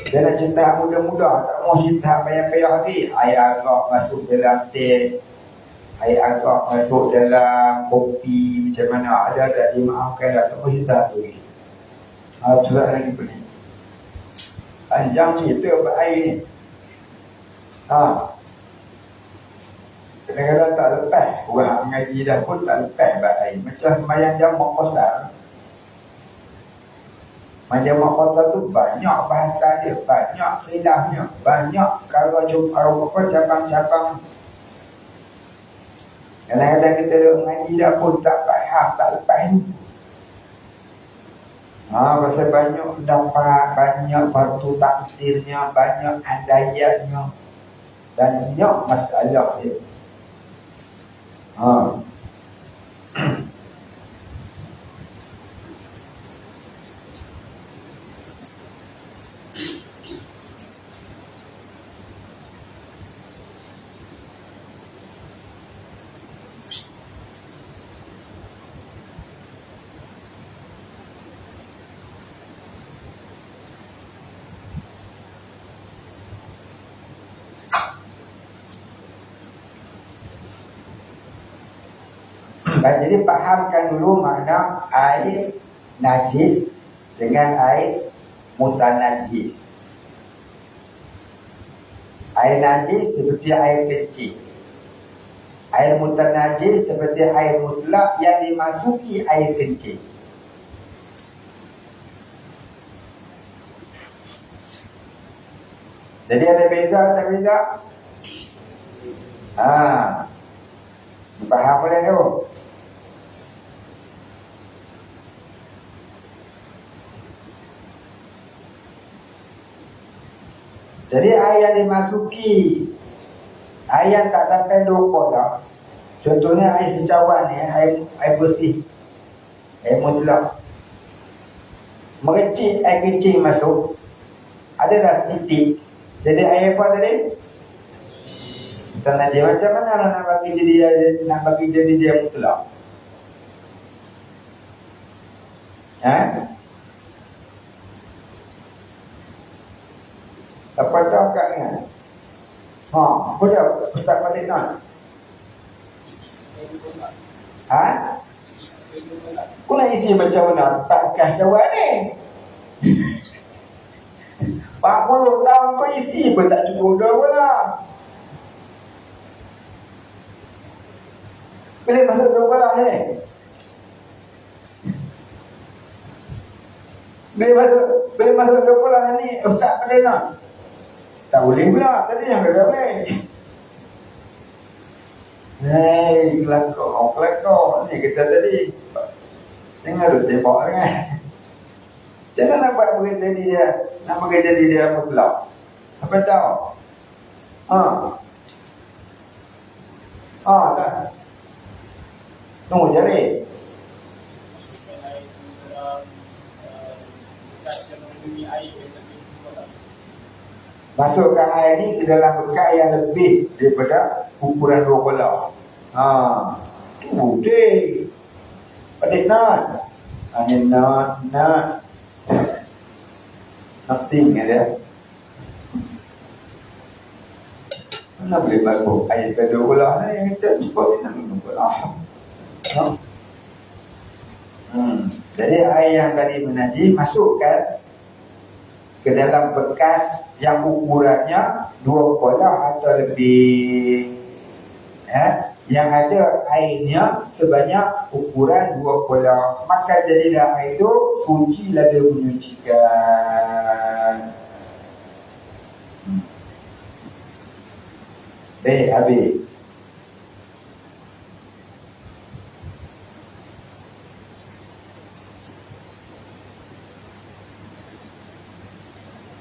Dia nak cerita mudah-mudah, tak mau cerita payah-payah lagi. Air agak masuk dalam teh, air agak masuk dalam kopi, macam mana, ada dimaafkan lah, tak mau cerita tu lagi. Juga lagi pening. Panjang cerita buat air ni. Kadang-kadang tak lepas. Orang mengaji dah pun tak lepas buat air. Macam sembahyang jamak kosar. Macam makota tu banyak bahasa dia, banyak khilafnya, banyak kalau jumpa apa cabang-cabang. Kadang-kadang kita dah mengaji dah pun tak faham, tak lepas ni. Pasal banyak pendapat, banyak batu taksirnya, banyak andaiannya, banyak masalah dia. Jadi fahamkan dulu makna air najis dengan air mutanajis. Air najis seperti air kecil. Air mutanajis seperti air mutlak yang dimasuki air kecil. Jadi ada beza tak beza? Faham boleh tu? Jadi air yang dimasuki, air yang tak sampai 2 kotak, contohnya air secawan ni, air bersih, air mutlak, mericik air kecil masuk, adalah sedikit. Jadi air apa tadi? Bukan aja. Macam mana nak bagi jadi dia mutlak? Apa tahu kat ni? Apa dah Ustaz Malik nak? Kau nak isi macam mana? Takkan jawab ni. 40 tahun kau isi pun tak cukup dah pula. Boleh masuk ke kelas ni? Boleh masuk ke kelas ni? Ustaz boleh nak? Tak boleh pula. Tadi yang kata boleh. Kelakor. Ni kita tadi. Jangan lu tembak kan. Jangan nak buat bekerja dia. Nak bekerja dia mutlak. Apa tahu? Tak. Tunggu jari. Masukkan air ni ke dalam bekas yang lebih daripada ukuran 2 bola. Tu boleh. Adik nak. Hanya nak. Nothing ada. Mana boleh bagus air ke 2 bola ni. Kita cuba kita minum bola. Jadi air yang tadi menajis masukkan ke dalam bekas yang ukurannya 2 kolah atau lebih. Yang ada airnya sebanyak ukuran 2 kolah. Maka jadilah air itu suci lagi menyucikan. Baik, habis.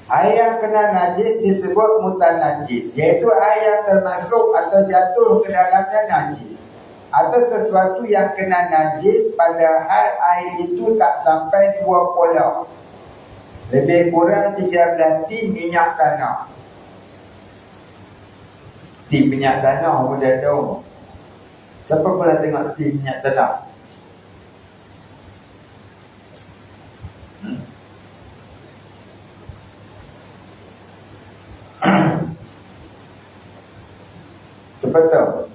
Air yang kena najis disebut mutanajis, iaitu air yang termasuk atau jatuh ke dalamnya najis, atau sesuatu yang kena najis padahal air itu tak sampai 2 pola, lebih kurang 13 tin minyak tanah. Tin minyak tanah pun dah tahu. Siapa pernah tengok tin minyak tanah? Cepat tahu.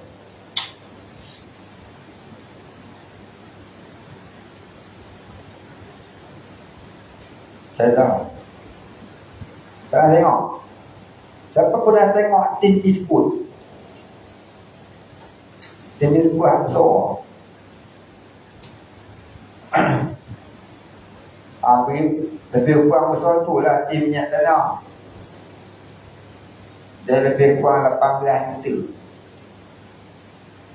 Saya tahu. Tak tengok. Siapa pernah tengok tin biskut? Tin biskut hancur. Lebih kurang besar tu lah tin minyak tanah. Dia lebih kurang 18 liter.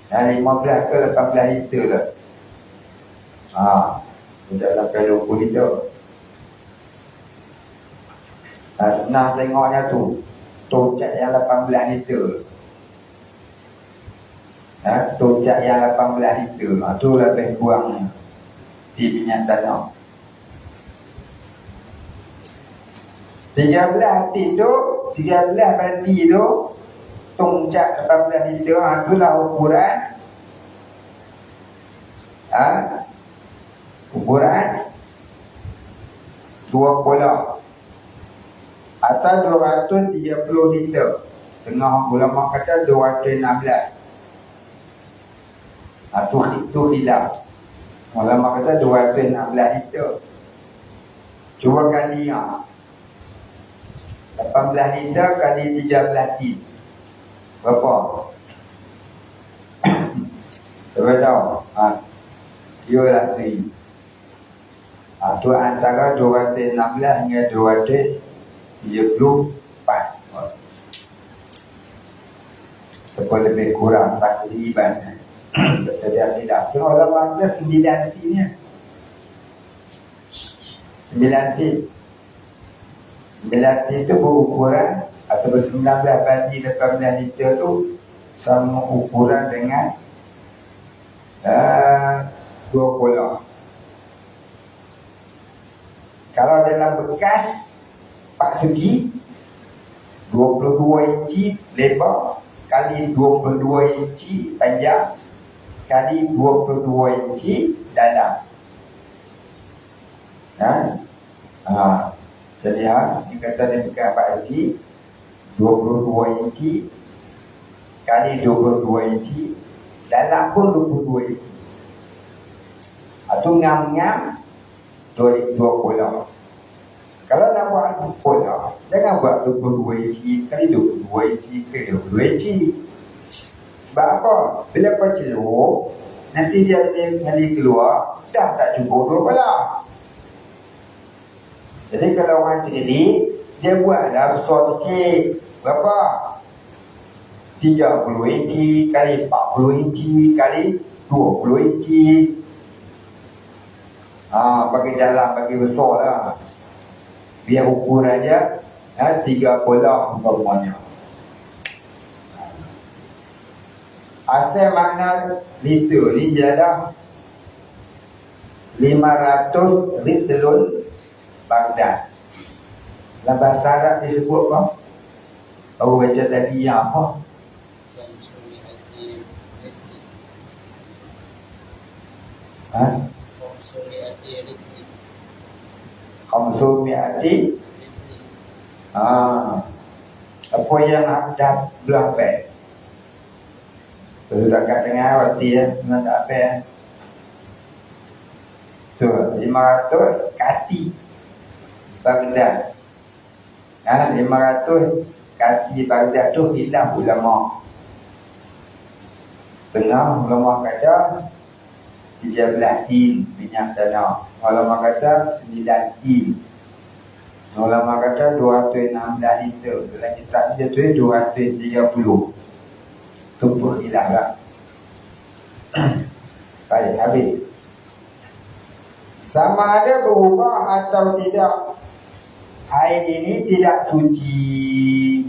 Dan 15 ke 18 liter lah. Tidak sampai 20 liter. Senang tengoknya tu. Tocak yang 18 liter. Tocak yang 18 liter. Tu lebih kurangnya di minyak tanah. 13 tin tu, 13 balti tu, tongcak 18 liter. Itulah ukuran. Ukuran 2 pola atau 230 liter. Tengah ulama kata 216. Itu hilaf. Ulama kata 216 liter. Cuba kali 18 liter kali 13 tin. Berapa? Cuba tahu. Ialah 3. Tu antara 216 hingga 234. Ataupun lebih kurang takriban. Bersedia tidak. So ulama kata 9 tinnya. 9 tin. 9 tin itu berukuran atau 19 bagi 18 liter tu sama ukuran dengan 2 pola. Kalau dalam bekas 4 segi 22 inci lebar kali 22 inci panjang kali 22 inci dalam. Jadi ini kata dia bukan 4 segi 22 inci kali 22 inci dalam pun 22 inci. Itu ngam-ngam 2 pola. Kalau nak buat 2 pola, jangan buat 22 inci kali 22 inci kali 22 inci. Sebab apa? Bila kau celur, nanti dia kali keluar, dah tak cukup 2 pola. Jadi kalau orang cerdik, dia buatlah besar sikit. Berapa? 30 inci kali 40 inci kali 20 inci. Bagi dalam, bagi besar lah. Biar ukuran dia 3 pola umpamanya. Asal makna liter ni ialah 500 litrun Baghdad. Dalam bahasa Arab disebut apa? Baru baca tadi yang apa? Khamsumiati. Apa yang dah belah pek? Sudah kat tengah waktu nak tak apa. Tu 500 kati Baghdad. 500 kati Baghdad tu hilang ulama. Tengah ulama kata 13 tin minyak tanah. Ulama kata 9 tin. Ulama kata 216 liter. Dalam kitab dia tu 230. Tumpuk hilang lah. Baik, habis. Sama ada berubah atau tidak air ini tidak suci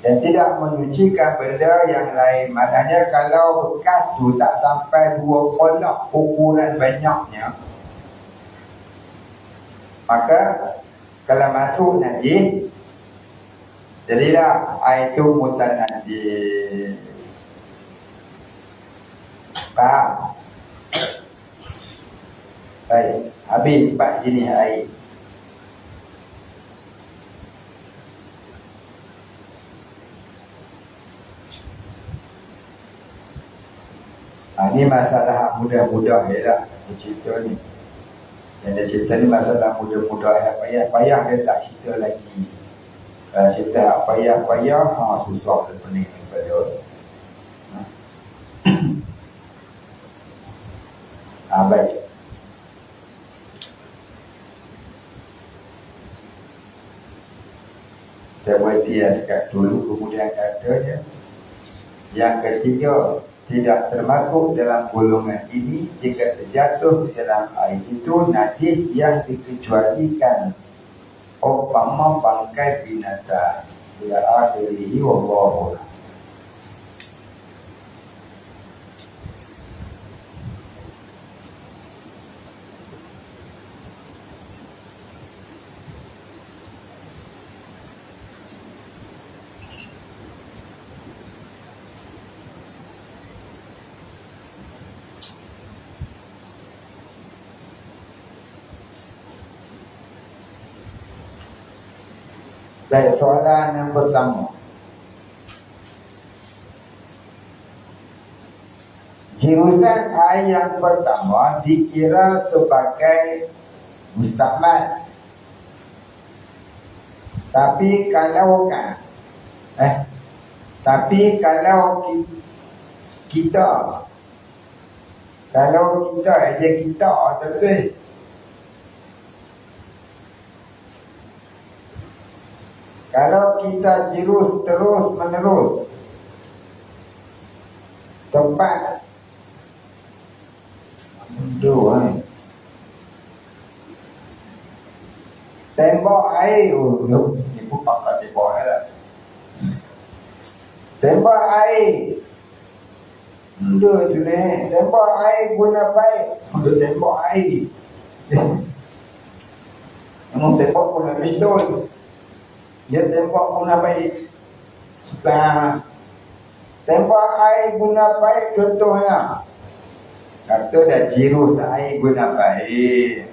dan tidak menyucikan benda yang lain. Maknanya kalau bekas tu tak sampai 2 kolak ukuran banyaknya, maka kalau masuk najis, jadilah air itu mutanajis. Faham? Baik, habis 4 jenis air. Ini masalah mudah-mudah je lah cerita ni. Yang dia cerita ni masalah mudah-mudah yang payah-payah dia tak cerita lagi. Cerita payah-payah, susah dan pening daripada. Baik. Saya berhenti dekat dulu, kemudian katanya yang ketiga, tidak termasuk dalam golongan ini jika terjatuh di dalam air itu najis yang dikecualikan umpama bangkai binatang. Ila akhirih wallahu a'lam. Baik, soalan yang pertama. Jurusan air yang pertama dikira sebagai mustakmal. Tapi kalau kita betul. Kalau kita jirus terus menerus tempat tembok air, ni pun pakai tembok air lah. Tembok air tu ni, tembok air guna baik untuk tembok air. Memang tembok guna betul. Dia tembok guna baik. Tembok air guna baik contohnya. Kata dah jirus air guna baik.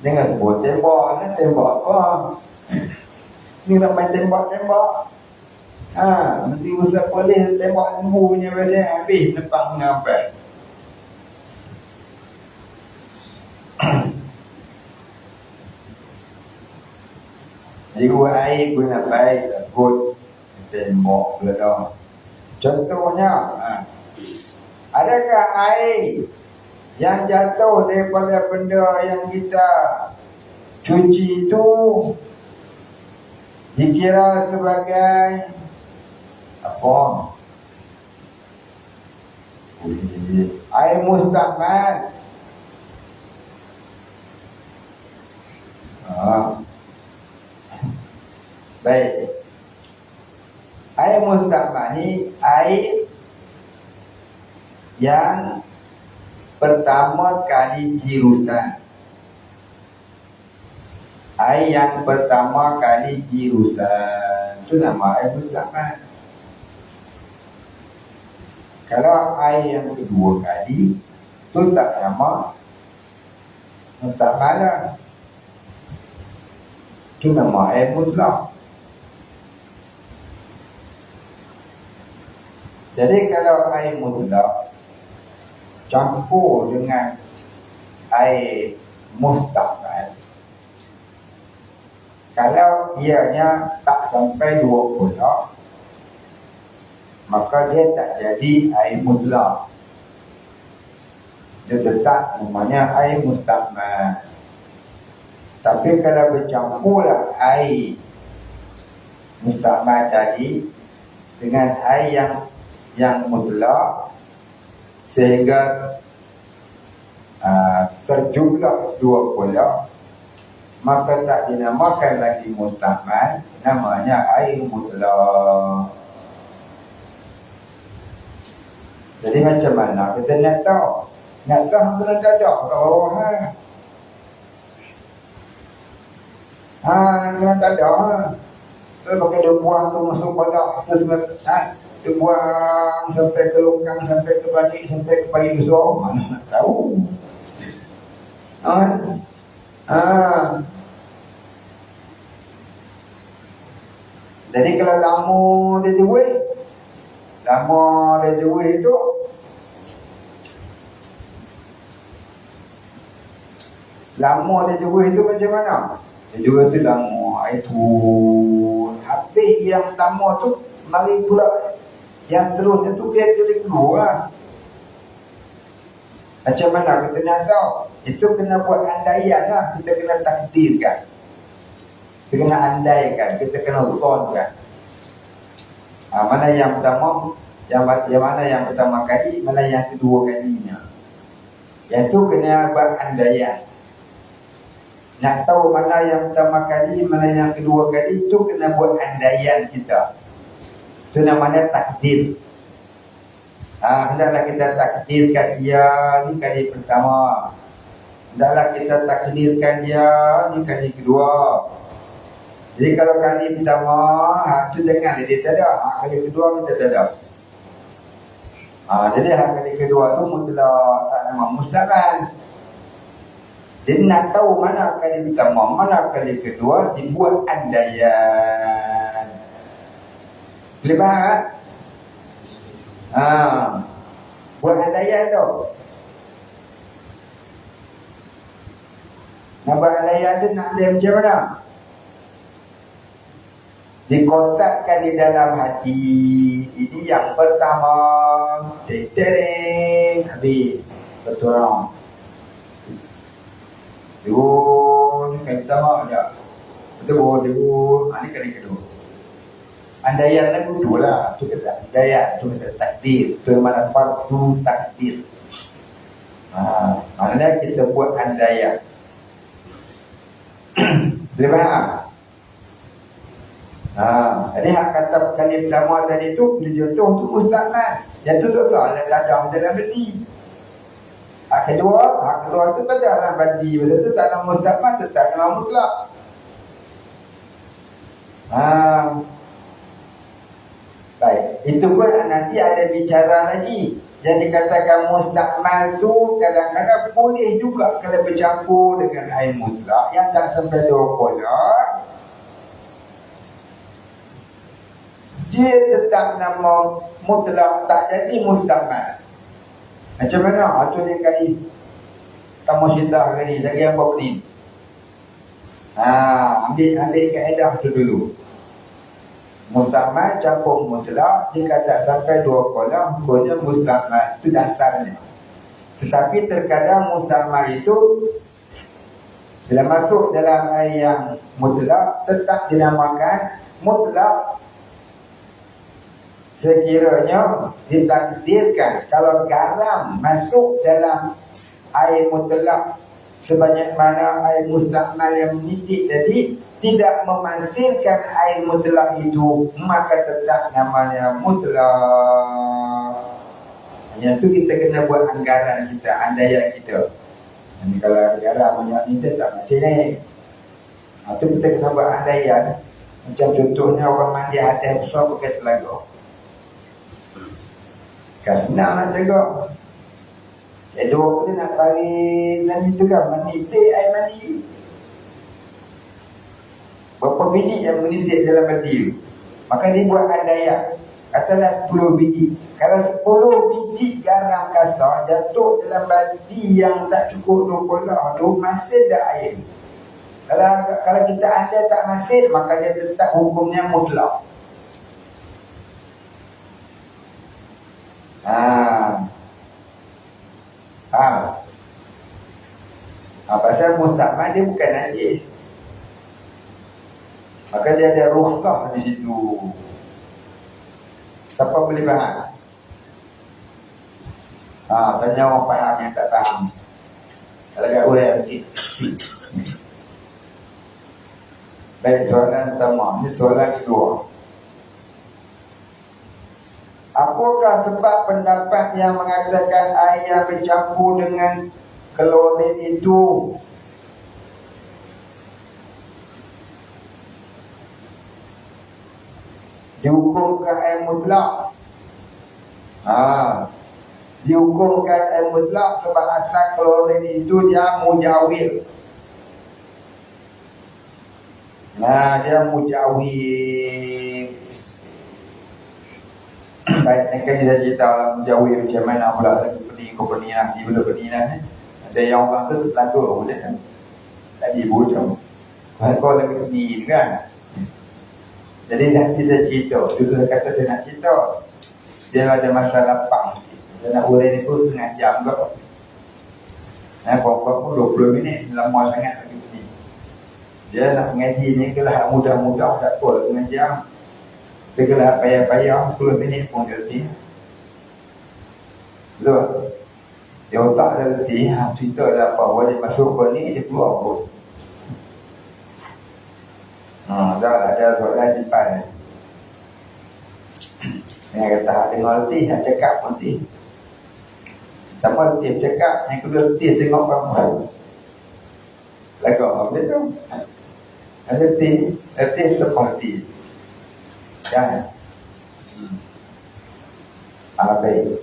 Jangan sebut tembok. Tembok apa? Ni ramai tembok-tembok. Nanti usah polis tembok lembu punya pasal habis nepang mengambil. Jiru air guna baik takut tembok pula. Contohnya, adakah air yang jatuh daripada benda yang kita cuci itu dikira sebagai apa? Air mustakmal. Baik. Air mustakmal ni air yang pertama kali jirusan. Air yang pertama kali jirusan itu nama air mustakmal. Kalau air yang kedua kali itu tak nama mustakmal lah. Itu nama air mutlak. Jadi kalau air mutlak campur dengan air mustakmal, kalau ianya tak sampai 2 kolak, maka dia tak jadi air mutlak. Dia tetap namanya air mustakmal. Tapi kalau bercampurlah air mustakmal tadi dengan air yang mutlak sehingga terjumlah 2 kolak, maka tak dinamakan lagi mustakmal, namanya air mutlak. Jadi macam mana kita nak tahu? Nak tahu kena dadak kat bawah kena dadak Terus pakai dia buang tu masuk kotak, terus dia buang sampai ke longkang, sampai ke balik, sampai ke payung besar. Mana nak tahu? Jadi kalau lama dia jual itu, macam mana? Dia jual itu lama, itu habis yang lama tu, mari pula yang seterusnya tu dia keluar. Macam mana kita nak tahu? Itu kena buat andaian lah, kita kena takdirkan. Kita kena andaikan, kita kena sonkan. Mana yang pertama, yang mana yang pertama kali, mana yang kedua kalinya. Yang tu kena buat andaian. Nak tahu mana yang pertama kali, mana yang kedua kali, itu kena buat andaian kita. Itu namanya takdir. Hendaklah kita takdirkan dia ni kali pertama. Hendaklah kita takdirkan dia ni kali kedua. Jadi kalau kali pertama, tu jangan dia tak ada. Kali kedua kita tak ada. Jadi kali kedua tu mutlak, tak nama mustakmal. Jadi nak tahu mana kali pertama, mana kali kedua, dibuat andaian. Boleh faham? Buat andaian tu. Nak buat andaian tu nak dia macam mana? Dikosatkan di dalam hati. Ini yang pertama. Tereng. Habis. Berturang. Ni kan pertama je. Betul. Ini kali kedua. Andaian ni betul lah. Itu kata andaian. Itu kata takdir. Itu mana fardu takdir. Maknanya kita buat andaian. Boleh faham? Jadi hak kata kali pertama tadi tu dia jatuh tu mustakmal. Yang tu dosa tak ada dalam beli. Hak kedua tu tak ada dalam beli. Benda tu tak ada mustakmal, tu tak ada mutlak. Baik, itu pun nanti ada bicara lagi. Yang dikatakan mustakmal tu kadang-kadang boleh juga kalau bercampur dengan air mutlak yang tak sampai 2 kolak. Dia tetap nama mutlak, tak jadi mustakmal. Macam mana? Itu dia kali kamu cerita hari ni, lagi apa ni? Ambil kaedah tu dulu. Mustakmal campur mutlak, jika tak sampai 2 kolak, hukumnya mustakmal. Itu dasarnya. Tetapi terkadang mustakmal itu bila masuk dalam air yang mutlak, tetap dinamakan mutlak. Sekiranya ditakdirkan kalau garam masuk dalam air mutlak sebanyak mana air mustakmal yang menitik tadi tidak memasilkan air mutlak itu, maka tetap namanya mutlak. Yang tu kita kena buat anggaran kita, andaian kita. Ini kalau garam banyak ni tak macam ni. Itu kita kena buat andaian. Macam contohnya orang mandi hati besar pakai telaga. Kan senang nak jaga. Dua kita nak tarik mandi tu kan, menitik air mandi. Berapa biji yang menitik dalam mandi tu? Maka dia buat andaian. Katalah 10 biji. Kalau 10 biji garam kasar jatuh dalam mandi yang tak cukup 2 kolak tu, masih dah air. Kalau kita andai tak masih, maka dia tetap hukumnya mutlak. Pasal mustakmal dia bukan najis, maka dia ada rukhsah di situ. Siapa boleh faham? Tanya orang faham yang tak faham. Kalau kat orang Baik, soalan pertama. Ini soalan kedua. Apakah sebab pendapat yang mengatakan air yang bercampur dengan klorin itu dihukumkan air mutlak? Dihukumkan air mutlak sebab asal klorin itu dia mujawir. Dia mujawir. Baik, kan kita cerita mujawir macam mana pula lagi company nanti bila company nanti. Ada yang orang tu terlalu boleh kan. Tadi bocor. Kau lagi ni kan. Jadi nanti saya cerita. Dulu kata saya nak cerita. Dia ada masalah pang. Saya nak boleh ni pun setengah jam ke. Pokok pun 20 minit. Lama sangat lagi ni. Dia nak mengaji ni kalau mudah-mudah tak boleh setengah jam. Dia kalau payah-payah 10 minit pun dia letih. Betul? Dia otak dia letih. Cerita dah apa. Dia masuk ke ni dia keluar pun. Dah ada soalan depan. Yang kata hak dengar letih, nak cakap pun letih. Sama letih cakap, yang kedua letih tengok apa. Lagu apa dia tu? Letih seperti. Jangan. Baik.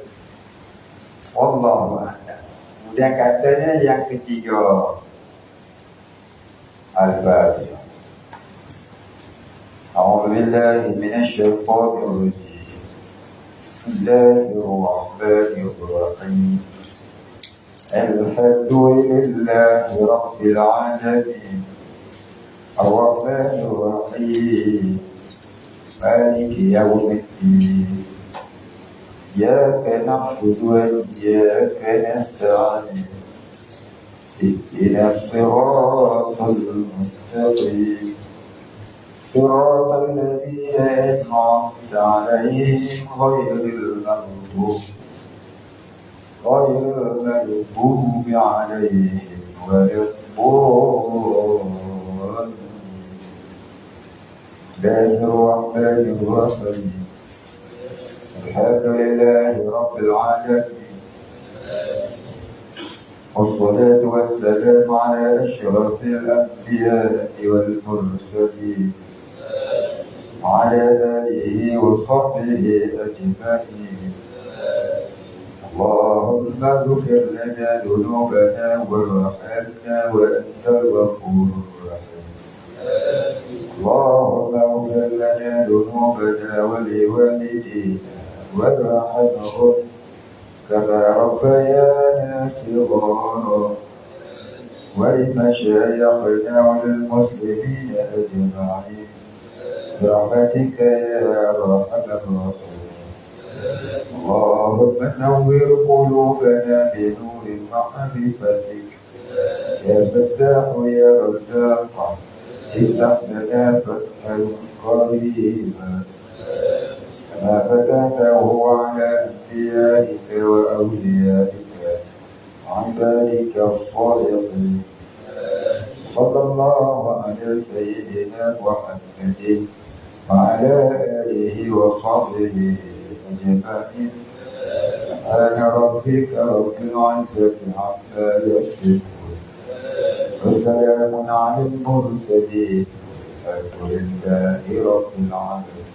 Wallahu a'lam. Kemudian katanya yang ketiga. Al-Fatihah. أعوذ بالله من الشيطان الرجيم بسم الله الرحمن الرحيم الحمد لله رب العالمين الرحمن الرحيم مالك يوم الدين إياك نعبد وإياك نستعين اهدنا الصراط المستقيم صراط الذين أنعمت عليهم غير المغضوب عليهم ولا الضالين. الله الرحمن الرحيم الحمد لله رب العالمين والصلاة والسلام على أشرف الأنبياء والمرسلين وعلى آله وصحبه أجمعين. اللهم اغفر لنا ذنوبنا وارحمنا وأنت الغفور الرحيم. اللهم اغفر لنا ذنوبنا ولوالدينا وارحمهم كما ربيانا صغارا ولمشايخنا وللمسلمين أجمعين برحمتك يا أرحم الراحمين. اللهم نور قلوبنا بنور معرفتك يا فتاح يا رزاق افتح لنا فتحا قريبا كما فتحته على أنبيائك وأوليائك وعبادك الصالحين. صلى الله على سيدنا محمد وعلى آله وصحبه أجمعين. سبحان ربك رب العزة عما يصفون وسلام على المرسلين والحمد لله رب العالمين.